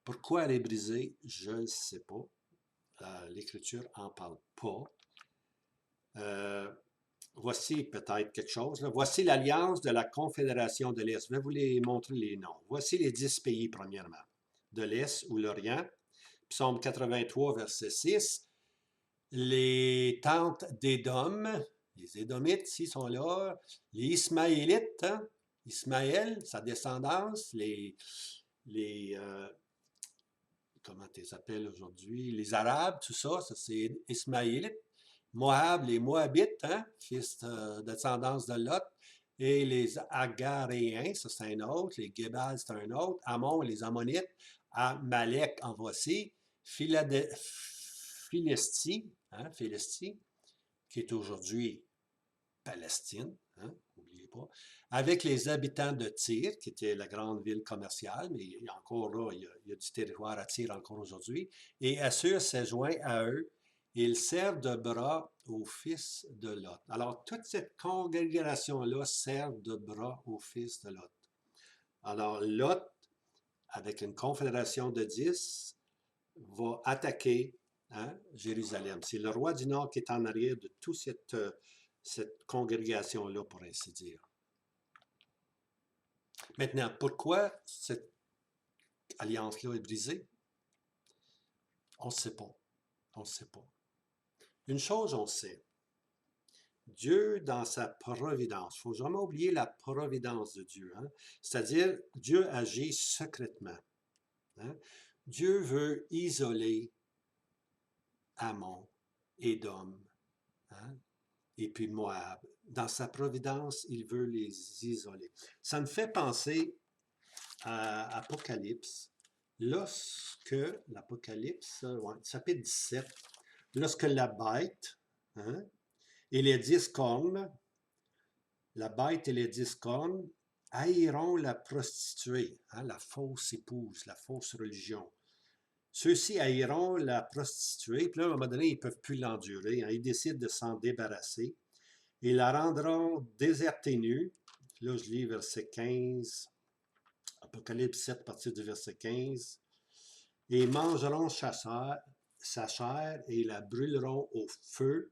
Pourquoi elle est brisée? Je ne sais pas. L'Écriture n'en parle pas. Voici peut-être quelque chose. Là. Voici l'alliance de la Confédération de l'Est. Je vais vous les montrer les noms. Voici les 10 pays, premièrement, de l'Est ou l'Orient. Psaume 83, verset 6. Les tentes d'Édom, les Édomites, ici sont là. Les Ismaélites, hein? Ismaël, sa descendance, comment tu les appelles aujourd'hui? Les Arabes, tout ça, ça c'est Ismaélites. Moab, les Moabites, hein? Fils de descendance de Lot. Et les Agaréens, ça c'est un autre. Les Gébal, c'est un autre. Ammon, les Ammonites. Amalek, en voici. Philistie, hein, Philistie, qui est aujourd'hui Palestine, hein, n'oubliez pas, avec les habitants de Tyr, qui était la grande ville commerciale, mais il y a encore là, il y a du territoire à Tyr encore aujourd'hui, et Assur s'est joint à eux, et ils servent de bras aux fils de Lot. Alors, toute cette congrégation-là sert de bras aux fils de Lot. Alors, Lot, avec une confédération de 10, va attaquer, hein, Jérusalem. C'est le roi du Nord qui est en arrière de toute cette congrégation-là, pour ainsi dire. Maintenant, pourquoi cette alliance-là est brisée? On ne sait pas. On ne sait pas. Une chose, on sait. Dieu, dans sa providence, il ne faut jamais oublier la providence de Dieu, hein? C'est-à-dire, Dieu agit secrètement, hein? Dieu veut isoler Ammon, Édom, hein? Et puis Moab. Dans sa providence, il veut les isoler. Ça me fait penser à Apocalypse, lorsque, l'Apocalypse, ouais, chapitre 17, lorsque la bête, hein, et les 10 cornes, la bête et les 10 cornes haïront la prostituée, hein, la fausse épouse, la fausse religion. Ceux-ci haïront la prostituée, puis là, à un moment donné, ils ne peuvent plus l'endurer, hein, ils décident de s'en débarrasser. Ils la rendront déserte et nue. Là, je lis verset 15, Apocalypse 7, à partir du verset 15. Et ils mangeront sa chair et la brûleront au feu.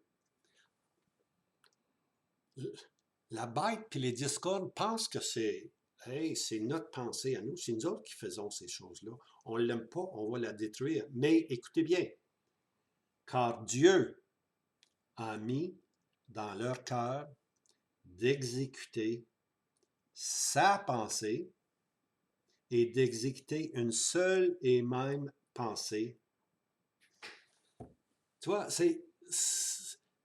La bête puis les discordes pensent que c'est hey, c'est notre pensée à nous, c'est nous autres qui faisons ces choses-là. On ne l'aime pas, on va la détruire. Mais écoutez bien, car Dieu a mis dans leur cœur d'exécuter sa pensée et d'exécuter une seule et même pensée. Tu vois,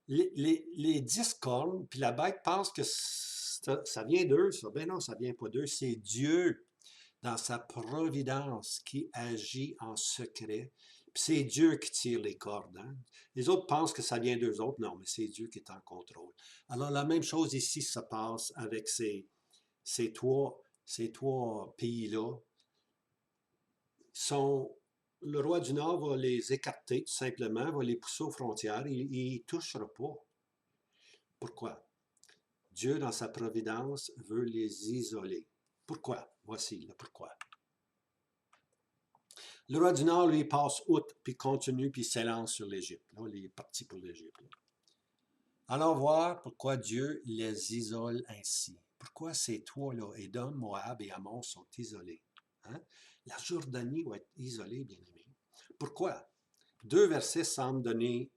les 10 cornes, puis la bête pense que ça vient d'eux, ça. Ben non, ça vient pas d'eux, c'est Dieu, dans sa providence, qui agit en secret. Puis c'est Dieu qui tire les cordes, hein? Les autres pensent que ça vient d'eux autres. Non, mais c'est Dieu qui est en contrôle. Alors, la même chose ici se passe avec ces trois pays-là. Le roi du Nord va les écarter, tout simplement, va les pousser aux frontières. Il n'y touchera pas. Pourquoi? Dieu, dans sa providence, veut les isoler. Pourquoi? Voici le pourquoi. Le roi du Nord, lui, passe outre, puis continue, puis s'élance sur l'Égypte. Là, il est parti pour l'Égypte. Allons voir pourquoi Dieu les isole ainsi. Pourquoi ces trois-là, Édom, Moab et Ammon, sont isolés? Hein? La Jordanie va être isolée, bien aimé. Pourquoi? 2 versets semblent donner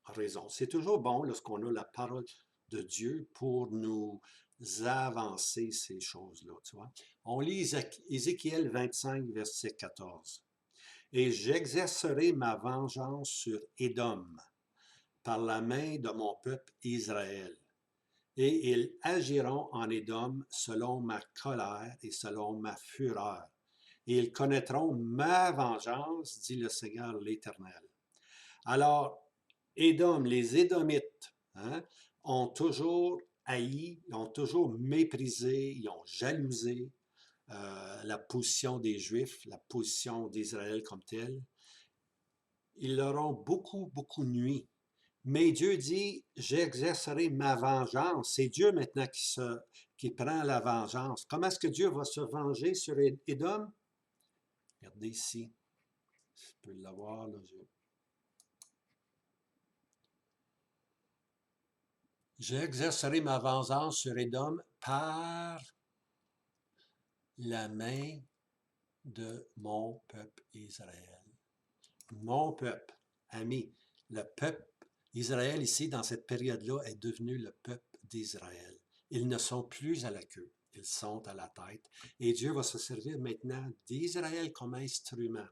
raison. C'est toujours bon lorsqu'on a la parole de Dieu pour nous avancer ces choses-là, tu vois. On lit Ézéchiel 25, verset 14. « Et j'exercerai ma vengeance sur Édom par la main de mon peuple Israël. Et ils agiront en Édom selon ma colère et selon ma fureur. Et ils connaîtront ma vengeance, dit le Seigneur l'Éternel. » Alors, Édom, les Édomites, hein, ont toujours haï, ont toujours méprisé, ils ont jalousé la position des Juifs, la position d'Israël comme telle. Ils leur ont beaucoup, beaucoup nui. Mais Dieu dit, j'exercerai ma vengeance. C'est Dieu maintenant qui prend la vengeance. Comment est-ce que Dieu va se venger sur Édom? Regardez ici. Je peux l'avoir, là. J'exercerai ma vengeance sur Édom par la main de mon peuple Israël. Mon peuple, ami, le peuple Israël ici, dans cette période-là, est devenu le peuple d'Israël. Ils ne sont plus à la queue, ils sont à la tête. Et Dieu va se servir maintenant d'Israël comme instrument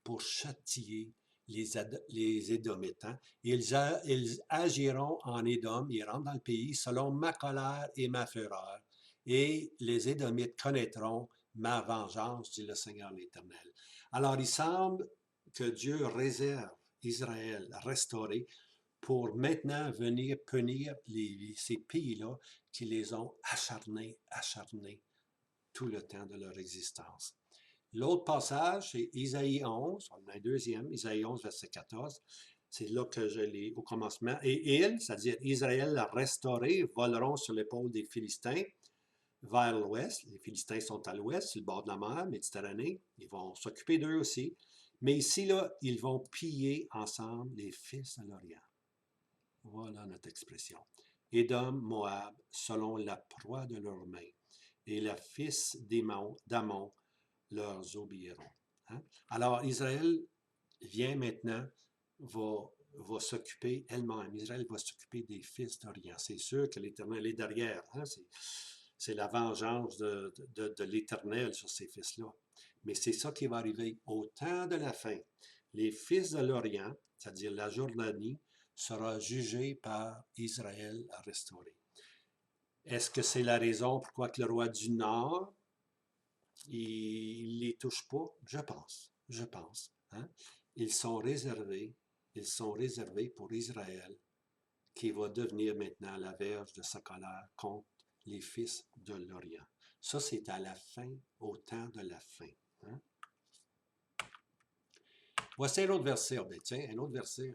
pour châtier les Édomites. Hein? Ils agiront en Édom, ils rentrent dans le pays selon ma colère et ma fureur. Et les Édomites connaîtront ma vengeance, dit le Seigneur l'Éternel. Alors, il semble que Dieu réserve Israël restauré pour maintenant venir punir ces pays-là qui les ont acharnés tout le temps de leur existence. L'autre passage, c'est Isaïe 11, on a un deuxième, Isaïe 11, verset 14. C'est là que je l'ai au commencement. Et ils, c'est-à-dire Israël restauré, voleront sur l'épaule des Philistins vers l'ouest. Les Philistins sont à l'ouest, sur le bord de la mer, Méditerranée. Ils vont s'occuper d'eux aussi. Mais ici, là, ils vont piller ensemble les fils de l'Orient. Voilà notre expression. Édom, Moab, selon la proie de leurs mains, et les fils d'Ammon leur obéiront. Hein? Alors, Israël vient maintenant, va va s'occuper elle-même. Israël va s'occuper des fils d'Orient. C'est sûr que l'Éternel est derrière. Hein? C'est la vengeance de l'Éternel sur ces fils-là. Mais c'est ça qui va arriver au temps de la fin. Les fils de l'Orient, c'est-à-dire la Jordanie, sera jugée par Israël à restaurer. Est-ce que c'est la raison pourquoi que le roi du Nord, il ne les touche pas? Je pense. Hein? Ils sont réservés pour Israël, qui va devenir maintenant la verge de sa colère contre les fils de l'Orient. Ça, c'est à la fin, au temps de la fin. Hein? Voici un autre verset. Oh, ben, tiens, un autre verset.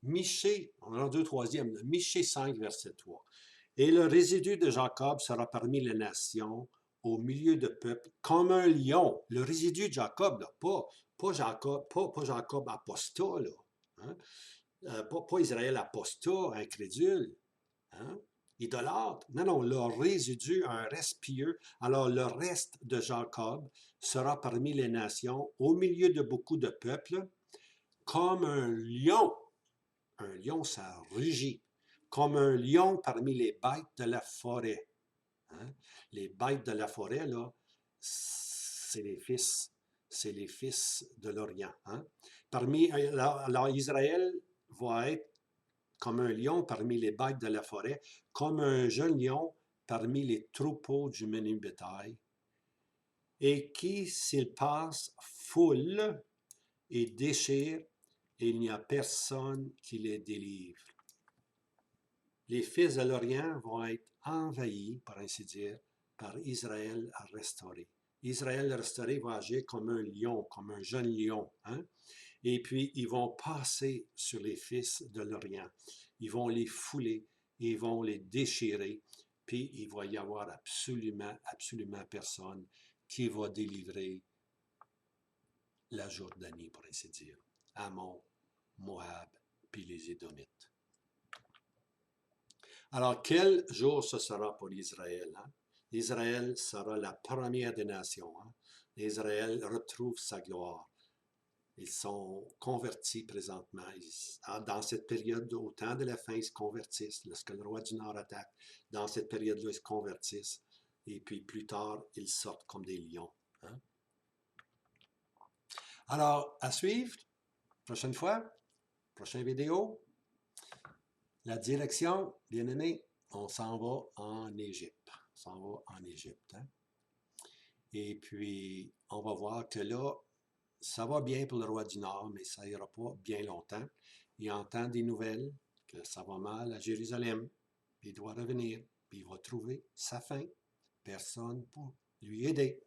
Michée, on est en 2/3, Michée 5, verset 3. Et le résidu de Jacob sera parmi les nations, au milieu de peuples, comme un lion. Le résidu de Jacob, là, pas Jacob apostat, là, hein? Pas Israël apostat, incrédule, hein? Idolâtre. Non, le résidu, un reste pieux. Alors le reste de Jacob sera parmi les nations, au milieu de beaucoup de peuples, comme un lion. Un lion, ça rugit. Comme un lion parmi les bêtes de la forêt. Hein? Les bêtes de la forêt, là, c'est les fils de l'Orient. Hein? Alors, Israël va être comme un lion parmi les bêtes de la forêt, comme un jeune lion parmi les troupeaux du menu bétail, et qui, s'il passe, foule et déchire, et il n'y a personne qui les délivre. Les fils de l'Orient vont être envahis, par ainsi dire, par Israël à restaurer. Israël restauré va agir comme un lion, comme un jeune lion. Hein? Et puis, ils vont passer sur les fils de l'Orient. Ils vont les fouler, ils vont les déchirer, puis il va y avoir absolument personne qui va délivrer la Jordanie, pour ainsi dire. Ammon, Moab, puis les Édomites. Alors, quel jour ce sera pour Israël? Hein? Israël sera la première des nations. Hein? Israël retrouve sa gloire. Ils sont convertis présentement. Dans cette période, au temps de la fin, ils se convertissent. Lorsque le roi du Nord attaque, dans cette période-là, ils se convertissent. Et puis plus tard, ils sortent comme des lions. Hein? Alors, à suivre, prochaine fois, prochaine vidéo. La direction, bien aimé, on s'en va en Égypte. On s'en va en Égypte. Hein? Et puis, on va voir que là, ça va bien pour le roi du Nord, mais ça n'ira pas bien longtemps. Il entend des nouvelles que ça va mal à Jérusalem. Il doit revenir, puis il va trouver sa fin. Personne pour lui aider.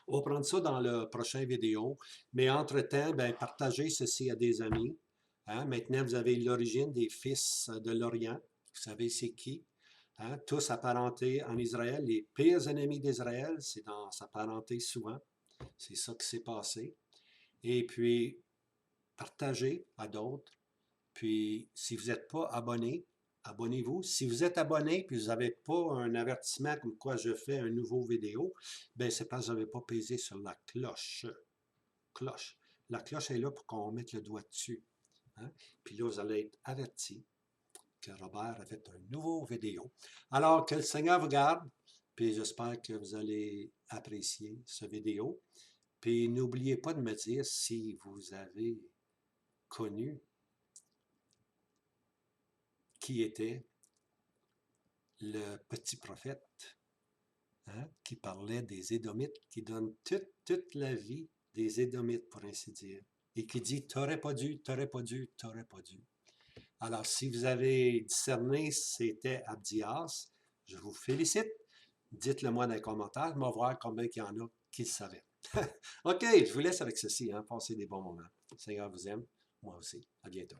On va prendre ça dans la prochaine vidéo. Mais entre-temps, ben, partagez ceci à des amis. Hein? Maintenant, vous avez l'origine des fils de l'Orient. Vous savez c'est qui? Hein? Tous apparentés en Israël. Les pires ennemis d'Israël, c'est dans sa parenté souvent. C'est ça qui s'est passé. Et puis, partagez à d'autres. Puis, si vous n'êtes pas abonné, abonnez-vous. Si vous êtes abonné puis vous n'avez pas un avertissement comme quoi je fais une nouvelle vidéo, bien, c'est parce que vous n'avez pas pesé sur la cloche. Cloche. La cloche est là pour qu'on mette le doigt dessus. Hein? Puis là, vous allez être averti que Robert a fait une nouvelle vidéo. Alors, que le Seigneur vous garde, puis j'espère que vous allez apprécier cette vidéo. Puis n'oubliez pas de me dire si vous avez connu qui était le petit prophète, hein, qui parlait des Édomites, qui donne toute la vie des Édomites, pour ainsi dire, et qui dit « t'aurais pas dû, t'aurais pas dû, t'aurais pas dû ». Alors, si vous avez discerné c'était Abdias, je vous félicite. Dites-le moi dans les commentaires, je vais voir combien il y en a qui le savaient. OK, je vous laisse avec ceci. Hein, passez des bons moments. Le Seigneur vous aime, moi aussi. À bientôt.